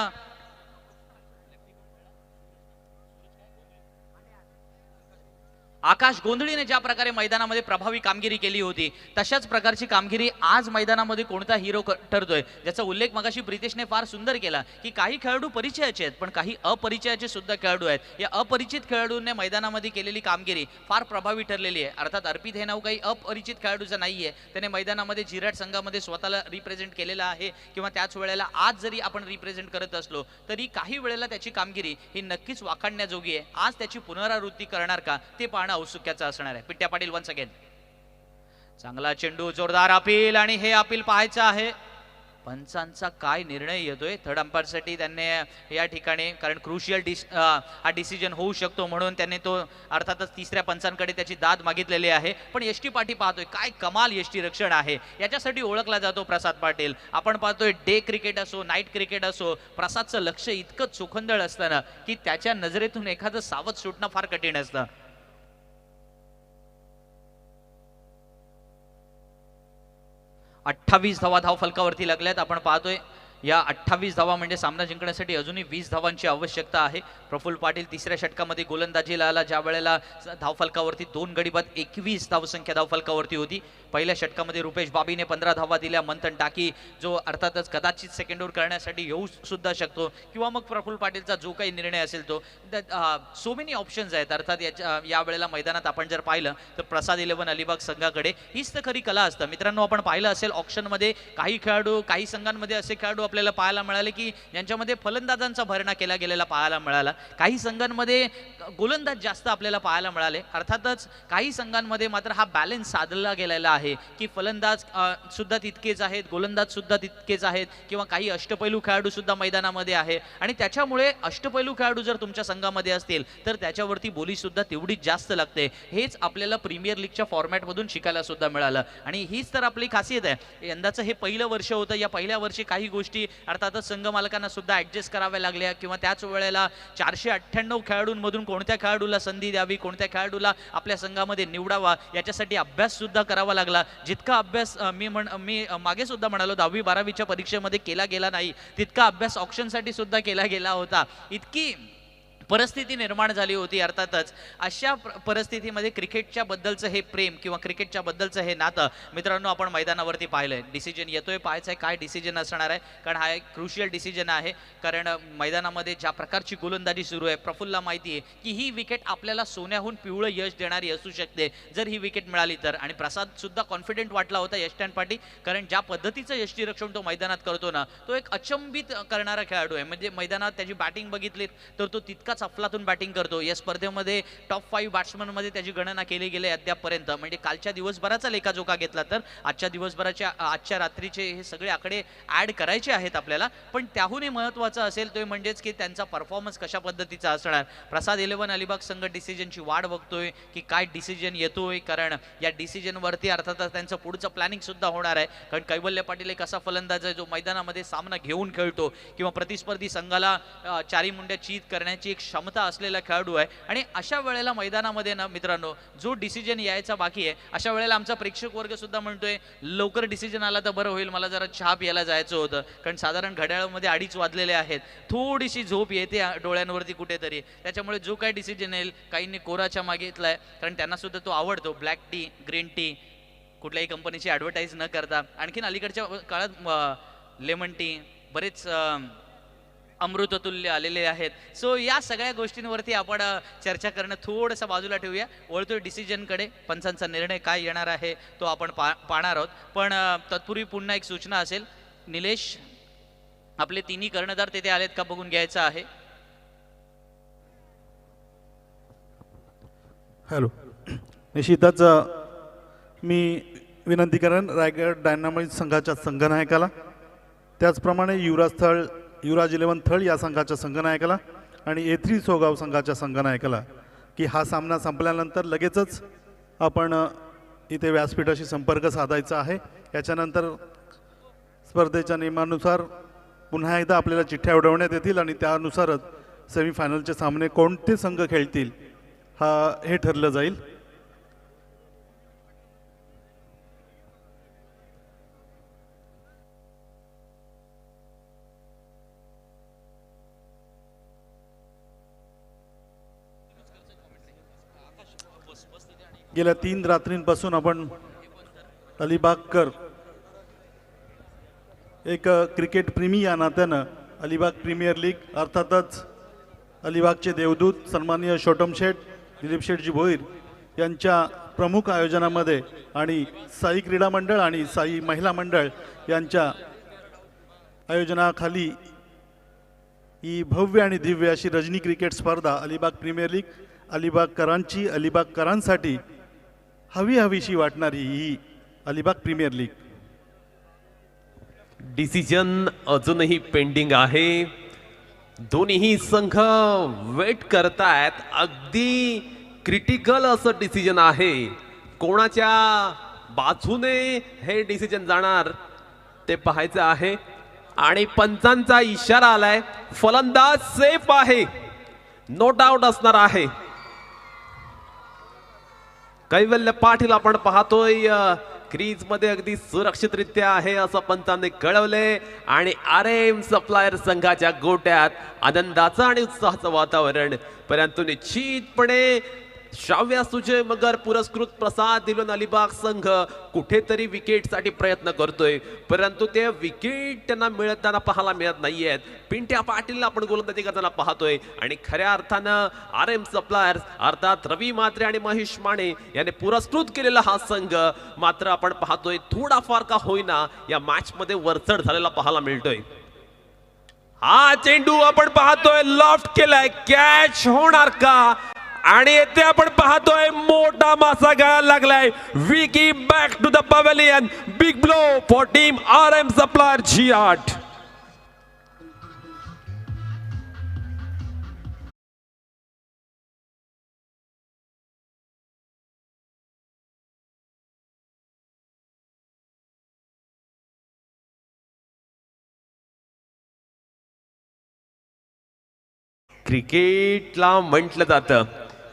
आकाश गोंधळीने ज्या प्रकारे मैदानामध्ये प्रभावी कामगिरी केली होती तशाच प्रकारची कामगिरी आज मैदानामध्ये कोणता हिरो ठरतोय, ज्याचा उल्लेख मगाशी प्रितेशने फार सुंदर केला की काही खेळाडू परिचयाचे आहेत पण काही अपरिचयाचे सुद्धा खेळाडू आहेत. या अपरिचित खेळाडूंनी मैदानामध्ये केलेली कामगिरी फार प्रभावी ठरलेली आहे. अर्थात अर्पित हे नाव काही अपरिचित खेळाडूचं नाहीये. त्याने मैदानामध्ये जिराट संघामध्ये स्वतःला रिप्रेझेंट केलेला आहे किंवा त्याच वेळेला आज जरी आपण रिप्रेझेंट करत असलो तरी काही वेळेला त्याची कामगिरी ही नक्कीच वाखाणण्याजोगी आहे. आज त्याची पुनरावृत्ती करणार का ते पाहणं औत्सुक्याचं असणार आहे. Pitya Patil once again. चांगला चेंडू, जोरदार अपील आणि हे अपील पाहायचं आहे पंचांचा काय निर्णय येतोय. थर्ड अंपायरसाठी त्यांनी या ठिकाणी कारण क्रुशियल हा डिसिजन होऊ शकतो म्हणून त्यांनी तो अर्थातच तिसऱ्या पंचांकडे त्याची दाद मागितलेली आहे. पण यष्टी पाठी पाहतोय काय कमाल यष्टी रक्षण आहे. याच्यासाठी ओळखला जातो प्रसाद पाटील. आपण पाहतोय डे क्रिकेट असो नाईट क्रिकेट असो प्रसादचं लक्ष इतकं चोखंदळ असताना की त्याच्या नजरेतून एखादं सावध सुटणं फार कठीण असतं. 28 धावा धाव फलकावरती लागल्यात. आपण पाहतोय या 28 धावा म्हणजे सामना जिंकण्यासाठी अजूनही 20 धावांची आवश्यकता आहे. प्रफुल्ल पाटील तिसऱ्या षटकामध्ये गोलंदाजीला आला ज्या वेळेला धाव फलकावरती 2 गडी बाद 21 धावसंख्या धाव फलकावरती होती. पहिल्या षटकामध्ये रुपेश बाबीने 15 धावा दिल्या. मंथन टाकी जो अर्थातच कदाचित सेकंड ओव्हर करण्यासाठी येऊ सुद्धा शकतो किंवा मग प्रफुल्ल पाटीलचा जो काही निर्णय असेल तो. सो मेनी ऑप्शन्स आहेत. अर्थात या वेळेला मैदानात आपण जर पाहिलं तर प्रसाद 11 अलिबाग संघाकडे हीच तर खरी कला असतं. मित्रांनो आपण पाहिलं असेल ऑप्शनमध्ये काही खेळाडू काही संघांमध्ये असे खेळाडू आपल्याला पाहायला मिळाले की ज्यांच्यामध्ये फलंदाजांचा भरणा केला गेलेला पाहायला मिळाला. काही संघांमध्ये गोलंदाज जास्त आपल्याला पाहायला मिळाले. अर्थातच काही संघांमध्ये मात्र हा बॅलन्स साधला गेलेला आहे की फलंदाज सुद्धा तितकेच आहेत गोलंदाज सुद्धा तितकेच आहेत किंवा काही अष्टपैलू खेळाडू सुद्धा मैदानामध्ये आहे. आणि त्याच्यामुळे अष्टपैलू खेळाडू जर तुमच्या संघामध्ये असतील तर त्याच्यावरती बोली सुद्धा तेवढीच जास्त लागते. हेच आपल्याला प्रीमियर लीगच्या फॉर्मॅटमधून शिकायला सुद्धा मिळालं आणि हीच तर आपली खासियत आहे. यंदाचं हे पहिलं वर्ष होतं. या पहिल्या वर्षी काही गोष्टी अर्थातच संघ मालकांना सुद्धा ऍडजस्ट कराव्या लागल्या किंवा त्याच वेळेला 498 खेळाडूंमधून कोणत्या खेळाडूला संधी द्यावी कोणत्या खेळाडूला आपल्या संघामध्ये निवडावा याच्यासाठी अभ्यास सुद्धा करावा लागला. जितका अभ्यास मी मागे सुद्धा म्हणालो 10वी 12वीच्या परीक्षेमध्ये केला गेला नाही तितका अभ्यास ऑप्शनसाठी सुद्धा केला गेला होता. इतकी परिस्थिती निर्माण झाली होती. अर्थातच अशा परिस्थितीमध्ये क्रिकेटच्या बद्दलचं हे प्रेम किंवा क्रिकेटच्या बद्दलचं हे नातं मित्रांनो आपण मैदानावरती पाहिलंय. डिसिजन येतोय पाहायचं आहे काय डिसिजन असणार आहे कारण हा एक क्रुशियल डिसिजन आहे. कारण मैदानामध्ये ज्या प्रकारची गोलंदाजी सुरू आहे प्रफुल्लला माहिती आहे की ही विकेट आपल्याला सोन्याहून पिवळं यश देणारी असू शकते जर ही विकेट मिळाली तर. आणि प्रसाद सुद्धा कॉन्फिडेंट वाटला होता यष्टॅन पाटी कारण ज्या पद्धतीचं यष्टीरक्षण तो मैदानात करतो ना तो एक अचंबित करणारा खेळाडू आहे. म्हणजे मैदानात त्याची बॅटिंग बघितली तर तो तितकाच अफलातून बॅटिंग करतो. या स्पर्धेमध्ये टॉप 5 बॅट्समन मध्ये त्याची गणना केली गेली अद्यापपर्यंत. म्हणजे कालच्या दिवसभराचा लेखाजोखा घेतला तर आजच्या दिवसभराच्या आजच्या रात्रीचे हे सगळे आकडे ऍड करायचे आहेत आपल्याला. पण त्याहूनही महत्त्वाचं असेल तो म्हणजेच की त्यांचा परफॉर्मन्स कशा पद्धतीचा असणार. प्रसाद 11 अलिबाग संघ डिसिजनची वाट बघतोय की काय डिसिजन येतोय कारण या डिसिजनवरती अर्थातच त्यांचं पुढचं प्लॅनिंग सुद्धा होणार आहे. कारण कैवल्य पाटील एक असा फलंदाज आहे जो मैदानामध्ये सामना घेऊन खेळतो किंवा प्रतिस्पर्धी संघाला चारी मुंड्या चीत करण्याची एक क्षमता असलेला खेळाडू आहे. आणि अशा वेळेला मैदानामध्ये ना मित्रांनो जो डिसिजन यायचा बाकी आहे अशा वेळेला आमचा प्रेक्षक वर्ग सुद्धा म्हणतोय लवकर डिसिजन आला तर बरं होईल. मला जरा चहा प्यायला जायचं होतं कारण साधारण घड्याळामध्ये 2:30 वाजलेले आहेत. थोडीशी झोप येते डोळ्यांवरती कुठेतरी. त्याच्यामुळे जो काही डिसिजन येईल काहींनी कोराच्या मागितलाय कारण त्यांना सुद्धा तो आवडतो. ब्लॅक टी ग्रीन टी कुठल्याही कंपनीची ॲडव्हर्टाईज न करता. आणखीन अलीकडच्या काळात लेमन टी बरेच अमृततुल्य आलेले आहेत. सो या सगळ्या गोष्टींवरती आपण चर्चा करणं थोडंसं बाजूला ठेवूया. वळतोय डिसिजनकडे. पंचांचा निर्णय काय येणार आहे तो आपण पाहणार आहोत. पण तत्पूर्वी पुन्हा एक सूचना असेल. निलेश आपले तिन्ही कर्णधार तेथे आलेत का बघून घ्यायचं आहे. हॅलो निश्चितच मी विनंती करेन रायगड डायनामाइट संघाच्या संघनायकाला त्याचप्रमाणे युवराज 11 थळ या संघाच्या संघनायकाला आणि A3 सोगाव संघाच्या संघनायकाला की हा सामना संपल्यानंतर लगेचच आपण इथे व्यासपीठाशी संपर्क साधायचा आहे. याच्यानंतर स्पर्धेच्या नियमानुसार पुन्हा एकदा आपल्याला चिठ्ठ्या उडवण्यात येतील आणि त्यानुसारच सेमीफायनलचे सामने कोणते संघ खेळतील हे ठरलं जाईल. गेल्या 3 रात्रींपासून आपण अलिबागकर एक क्रिकेट प्रेमी या नात्यानं अलिबाग प्रीमियर लीग अर्थातच अलिबागचे देवदूत सन्माननीय छोटम शेठ दिलीप शेठजी भोईर यांच्या प्रमुख आयोजनामध्ये आणि साई क्रीडा मंडळ आणि साई महिला मंडळ यांच्या आयोजनाखाली ही भव्य आणि दिव्य अशी रजनी क्रिकेट स्पर्धा अलिबाग प्रीमियर लीग अलिबागकरांची अलिबागकरांसाठी हवीशी वाटणारी ही अलिबाग प्रीमियर लीग. डिसिजन अजूनही पेंडिंग आहे. दोन्ही संघ वेट करतायत. अगदी क्रिटिकल असं डिसिजन आहे. कोणाच्या बाजूने हे डिसिजन जाणार ते पाहायचं आहे. आणि पंचांचा इशारा आलाय. फलंदाज सेफ आहे, नो डाऊट असणार आहे. कैवल्य पाटील आपण पाहतोय क्रीज मध्ये अगदी सुरक्षितरित्या आहे असं पंचांनी कळवले. आणि RM सप्लायर संघाच्या गोट्यात आनंदाचं आणि उत्साहाचं वातावरण. परंतु निश्चितपणे श्राव्या सुजय मगर पुरस्कृत प्रसाद दिलोन अलिबाग संघ कुठेतरी विकेटसाठी प्रयत्न करतोय, परंतु ते विकेट त्यांना मिळताना पाहायला मिळत नाहीयेत. पिंट्या पाटीलला आपण गोलंदाजी करताना पाहतोय. आणि खऱ्या अर्थानं RM सप्लायर्स अर्थात रवी म्हात्रे आणि महेश माने यांनी पुरस्कृत केलेला हा संघ मात्र आपण पाहतोय थोडाफार का होईना या मॅच मध्ये वरचढ झालेला पाहायला मिळतोय. हा चेंडू आपण पाहतोय लॉफ्ट केलाय, कॅच होणार का? आणि येथे आपण पाहतोय मोठा मासा गळायला लागलाय. Vicky back to the pavilion. Big blow for team RM supplier G8. क्रिकेटला म्हटलं जातं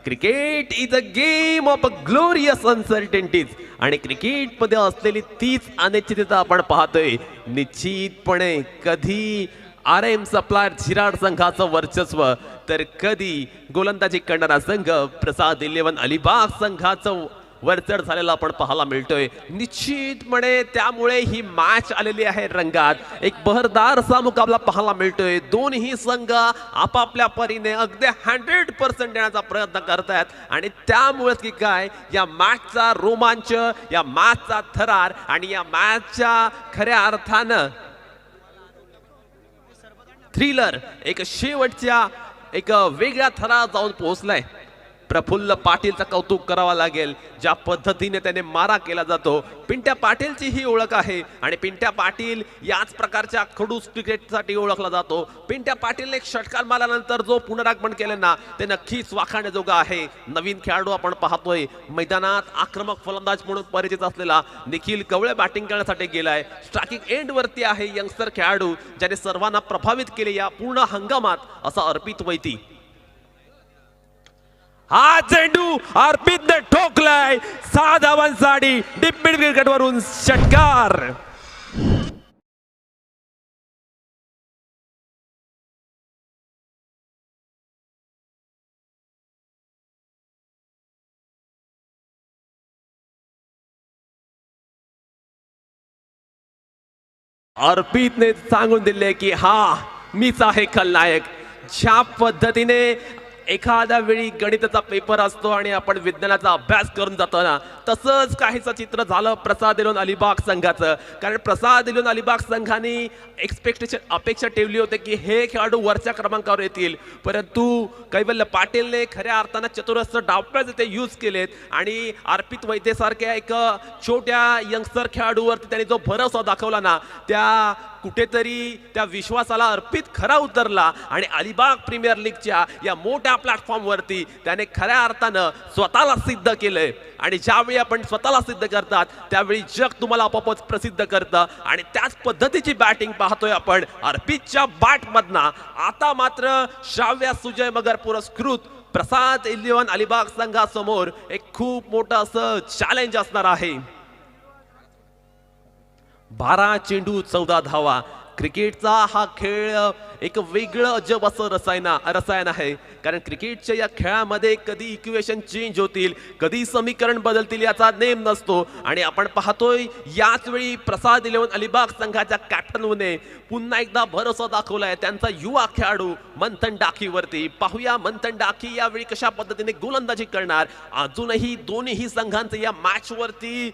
cricket is a game of a glorious uncertainties. आणि क्रिकेटमध्ये असलेली तीच अनिश्चितता आपण पाहतोय. निश्चितपणे कधी RM सप्लायर झिराड संघाचं वर्चस्व तर कधी गोलंदाजी करणारा संघ प्रसाद 11 अलिबाग संघाचं वरचढ झालेला आपण पाहायला मिळतोय. निश्चितपणे त्यामुळे ही मॅच आलेली आहे रंगात. एक बहरदार असा मुकाबला पाहायला मिळतोय. दोन्ही संघ आपापल्या परीने अगदी 100% देण्याचा प्रयत्न करतायत. आणि त्यामुळेच की काय या मॅचचा रोमांच, या मॅचचा थरार आणि या मॅचच्या खऱ्या अर्थानं थ्रिलर एक शेवटच्या एक वेगळ्या थरात जाऊन पोहोचलाय. प्रफुल्ल पाटीलचं कौतुक करावं लागेल. ज्या पद्धतीने त्याने मारा केला जातो. पिंट्या पाटीलची ही ओळख आहे आणि पिंट्या पाटील याच प्रकारच्या खडूस क्रिकेटसाठी ओळखला जातो. पिंट्या पाटीलने एक षटकार मारल्यानंतर जो पुनरागमन केलं ना ते नक्कीच वाखाणण्याजोगं आहे. नवीन खेळाडू आपण पाहतोय मैदानात आक्रमक फलंदाज म्हणून परिचित असलेला निखिल कवळे बॅटिंग करण्यासाठी गेलाय. स्ट्रायकिंग एंड वरती आहे यंगस्टर खेळाडू ज्याने सर्वांना प्रभावित केले या पूर्ण हंगामात असा अर्पित वैती. हा चेंडू अर्पितने ठोकलाय. 6 धावांसाठी डीप मिड क्रिकेट वरून षटकार. अर्पितने सांगून दिले की हा मीच आहे खलनायक. ज्या पद्धतीने एखाद्या वेळी गणिताचा पेपर असतो आणि आपण विज्ञानाचा अभ्यास करून जातो ना तसंच काहीचं चित्र झालं प्रसाद 11 अलिबाग संघाचं. कारण प्रसाद 11 अलिबाग संघाने अपेक्षा ठेवली होती की हे खेळाडू वरच्या क्रमांकावर येतील, परंतु कैवल्य पाटीलने खऱ्या अर्थानं चतुरस्र डावपेच ते यूज केलेत आणि अर्पित वैद्यसारख्या एक छोट्या यंगस्टर खेळाडूवरती त्यांनी जो भरोसा दाखवला ना त्या कुठेतरी त्या विश्वासाला अर्पित खरा उतरला आणि अलिबाग प्रीमियर लीगच्या या मोठ्या प्लॅटफॉर्मवरती त्याने खऱ्या अर्थानं स्वतःला सिद्ध केलंय. आणि ज्यावेळी आपण स्वतःला सिद्ध करतात त्यावेळी जग तुम्हाला आपोआपच प्रसिद्ध करतं. आणि त्याच पद्धतीची बॅटिंग पाहतोय आपण अर्पितच्या बॅटमधनं. आता मात्र श्राव्या सुजय मगर पुरस्कृत प्रसाद 11 अलिबाग संघासमोर एक खूप मोठं असं चॅलेंज असणार आहे. 12 चेंडू 14 धावा. क्रिकेटचा हा खेळ एक वेगळं अजब असं रसायन आहे. कारण क्रिकेटच्या या खेळामध्ये कधी इक्वेशन चेंज होतील, कधी समीकरण बदलतील याचा नेम नसतो. आणि आपण पाहतोय याच वेळी प्रसाद 11 अलिबाग संघाच्या कॅप्टनने पुन्हा एकदा भरोसा दाखवलाय त्यांचा युवा खेळाडू मंथन डाकीवरती. पाहूया मंथन डाकी यावेळी कशा पद्धतीने गोलंदाजी करणार. अजूनही दोन्ही संघांचं या मॅच वरती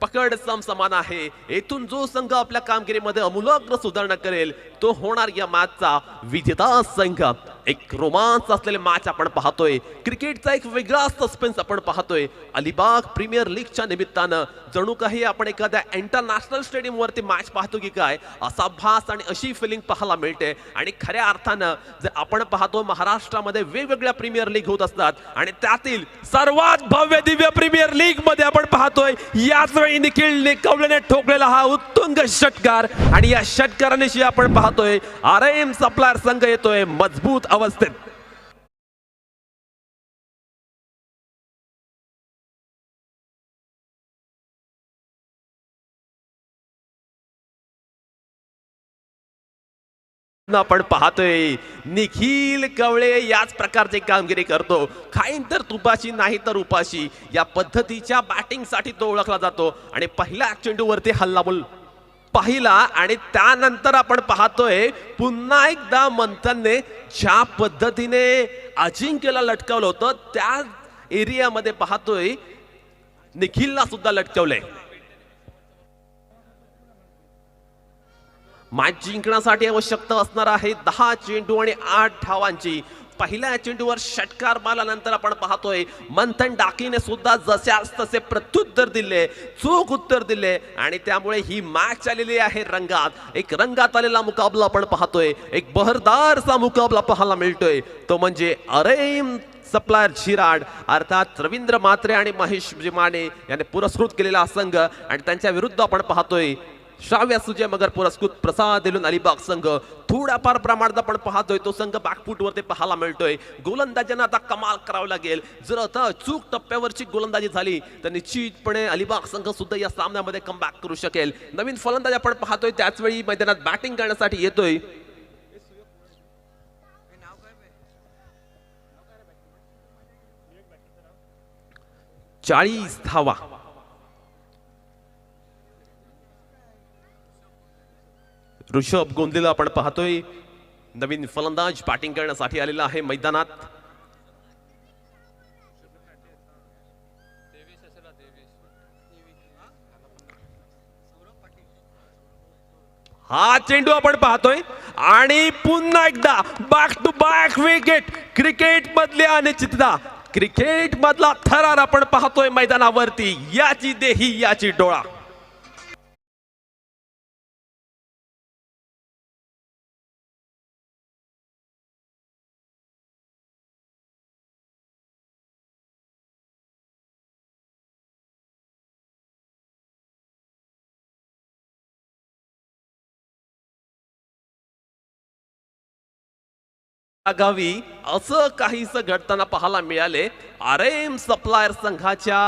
पकड समान आहे. येथून जो संघ आपल्या कामगिरीमध्ये अमूलाग्र सुधारणा करेल तो होणार या मॅचचा विजेता संघ. एक रोमांच असलेले मॅच आपण पाहतोय. क्रिकेटचा एक वेगळा सस्पेन्स आपण पाहतोय. अलिबाग प्रीमियर लीगच्या निमित्तानं जणू काही आपण एखाद्या इंटरनॅशनल स्टेडियम वरती मॅच पाहतो की काय असा भास आणि अशी फिलिंग पाहायला मिळते. आणि खऱ्या अर्थानं जे आपण पाहतो महाराष्ट्रामध्ये वेगवेगळ्या प्रीमियर लीग होत असतात आणि त्यातील सर्वात भव्य दिव्य प्रीमियर लीग मध्ये आपण पाहतोय याच वेळी निखिल कवलेने ठोकलेला हा उत्तुंग षटकार. आणि या षटकारानिशी आपण पाहतोय RM सप्लायर संघ येतोय मजबूत अवस्थेत. आपण पाहतोय निखिल कवळे याच प्रकारची कामगिरी करतो. खाईन तर तुपाशी नाही तर उपाशी या पद्धतीच्या बॅटिंग साठी तो ओळखला जातो. आणि पहिल्या चेंडूवरती हल्लाबोल पाहिला आणि त्यानंतर आपण पाहतोय पुन्हा एकदा मंथनने ज्या पद्धतीने अजिंक्यला लटकावलं होतं त्या एरियामध्ये पाहतोय निखिलला सुद्धा लटकवलंय. मॅच जिंकण्यासाठी आवश्यकता असणार आहे 10 चेंडू आणि 8 धावांची. पहिल्या चेंडूवर षटकार मारल्यानंतर आपण पाहतोय मंथन डाकीने सुद्धा जशास तसे प्रत्युत्तर दिले, चोख उत्तर दिले आणि त्यामुळे ही मॅच आलेली आहे रंगात. एक रंगात आलेला मुकाबला आपण पाहतोय. एक बहरदारचा मुकाबला पाहायला मिळतोय तो म्हणजे RM सप्लायर झिराड अर्थात रवींद्र म्हात्रे आणि महेश जिमाने यांनी पुरस्कृत केलेला संघ. आणि त्यांच्या विरुद्ध आपण पाहतोय श्राव्या सुजय मगर पुरस्कृत प्रसाद 11 अलिबाग संघ. थोड्याफार प्रमाणात आपण पाहतोय तो संघ बॅकफूट वरती पाहायला मिळतोय. गोलंदाजांना आता कमाल करावं लागेल. जर आता चूक टप्प्यावरची गोलंदाजी झाली तर निश्चितपणे अलिबाग संघ सुद्धा या सामन्यामध्ये कमबॅक करू शकेल. नवीन फलंदाज आपण पाहतोय त्याच वेळी मैदानात बॅटिंग करण्यासाठी येतोय. चाळीस धावा. ऋषभ गोंदलेला आपण पाहतोय नवीन फलंदाज बॅटिंग करण्यासाठी आलेला आहे मैदानात. हा चेंडू आपण पाहतोय आणि पुन्हा एकदा back to back wicket. Cricket मधली अनिश्चितता, क्रिकेट मधला थरार आपण पाहतोय मैदानावरती. याची देही याची डोळा. गावी असं काहीच घडताना पाहायला मिळाले RM सप्लायर संघाच्या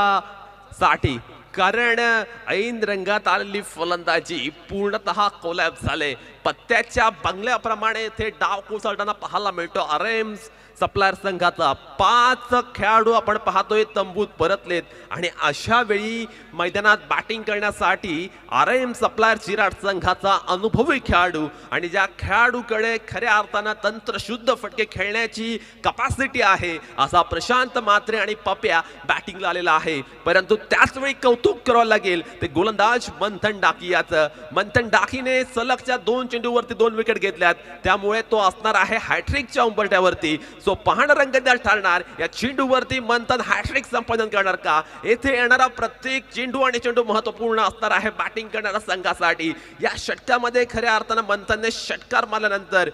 साठी. कारण ऐन रंगात आलेली फलंदाजी पूर्णतः कोलॅप्स झाले. पत्त्याच्या बंगल्याप्रमाणे ते डाव कोसळताना पाहायला मिळतो RM सप्लायर संघाचा. 5 खेळाडू आपण पाहतोय तंबूत परतलेत आणि अशा वेळी मैदानात बॅटिंग करण्यासाठी RM सप्लायर चिराड संघाचा अनुभवी खेळाडू आणि ज्या खेळाडूकडे खऱ्या अर्थानं तंत्रशुद्ध फटके खेळण्याची कपॅसिटी आहे असा प्रशांत म्हात्रे आणि पप्या बॅटिंगला आलेला आहे. परंतु त्याच वेळी कौतुक करावं लागेल ते गोलंदाज मंथन डाकी याचं. मंथन डाकीने सलगच्या 2 चेंडूवरती 2 विकेट घेतल्यात, त्यामुळे तो असणार आहे हॅट्रिकच्या उंबरठ्यावरती. सो पाहणं रंगतदार ठरणार या चेंडूवरती मंथन हॅट्रिक संपादन करणार का. येथे येणारा प्रत्येक चेंडू आणि चेंडू महत्वपूर्ण असणार आहे बॅटिंग करणाऱ्या संघासाठी. या षटकामध्ये खऱ्या अर्थानं मंथनने षटकार मारल्यानंतर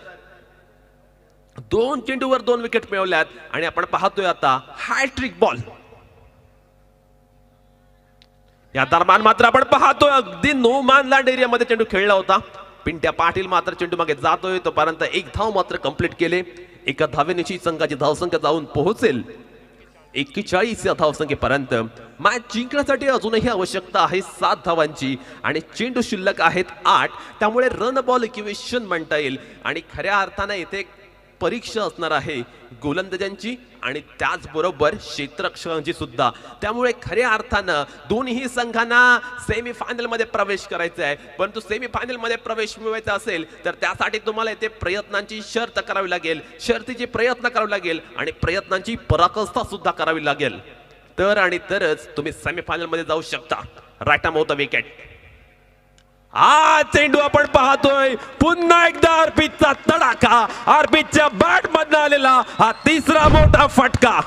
2 चेंडूवर 2 विकेट मिळवल्यात आणि आपण पाहतोय आता हॅट्रिक बॉल. या दरम्यान मात्र आपण पाहतोय अगदी नो मॅन लँड एरियामध्ये चेंडू खेळला होता. पिंट्या पाटील मात्र चेंडू मागे जातोय, तोपर्यंत 1 धाव मात्र कंप्लीट केले. एका धावेनिशी संघाची धावसंख्या जाऊन पोहोचेल 41 या धावसंख्येपर्यंत. मॅच जिंकण्यासाठी अजूनही आवश्यकता आहे 7 धावांची आणि चेंडू शिल्लक आहेत 8, त्यामुळे रन बॉल इक्वेशन म्हणता येईल. आणि खऱ्या अर्थाने इथे परीक्षा असणार आहे गोलंदाजांची आणि त्याचबरोबर क्षेत्ररक्षकांची सुद्धा. त्यामुळे खऱ्या अर्थानं दोन्ही संघांना सेमीफायनल मध्ये प्रवेश करायचा आहे. परंतु सेमीफायनल मध्ये प्रवेश मिळवायचा असेल तर त्यासाठी तुम्हाला इथे प्रयत्नांची शर्त करावी लागेल, शर्तीचे प्रयत्न करावे लागेल आणि प्रयत्नांची पराकाष्ठा सुद्धा करावी लागेल. तर आणि तरच तुम्ही सेमीफायनल मध्ये जाऊ शकता. Right arm off the wicket. हा चेंडू आपण पाहतोय पुन्हा एकदा आरपीचा तडाखा. आरपीच्या बॅट मधून आलेला हा तिसरा मोठा फटका.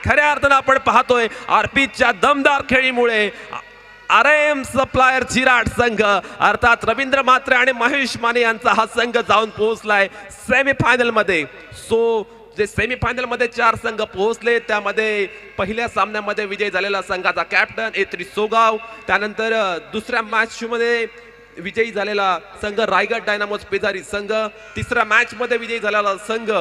खऱ्या अर्थानं आपण पाहतोय आरपीच्या दमदार खेळीमुळे आरएम सप्लायर चिराट संघ अर्थात रवींद्र म्हात्रे आणि महेश माने यांचा हा संघ जाऊन पोहोचलाय सेमीफायनल मध्ये. सो जे सेमीफायनल मध्ये 4 संघ पोहोचले त्यामध्ये पहिल्या सामन्यामध्ये विजय झालेला संघाचा कॅप्टन A3 सोगाव, त्यानंतर दुसऱ्या मॅच मध्ये विजयी झालेला संघ रायगड डायनामोस पेजारी संघ, तिसऱ्या मॅच मध्ये विजयी झालेला संघ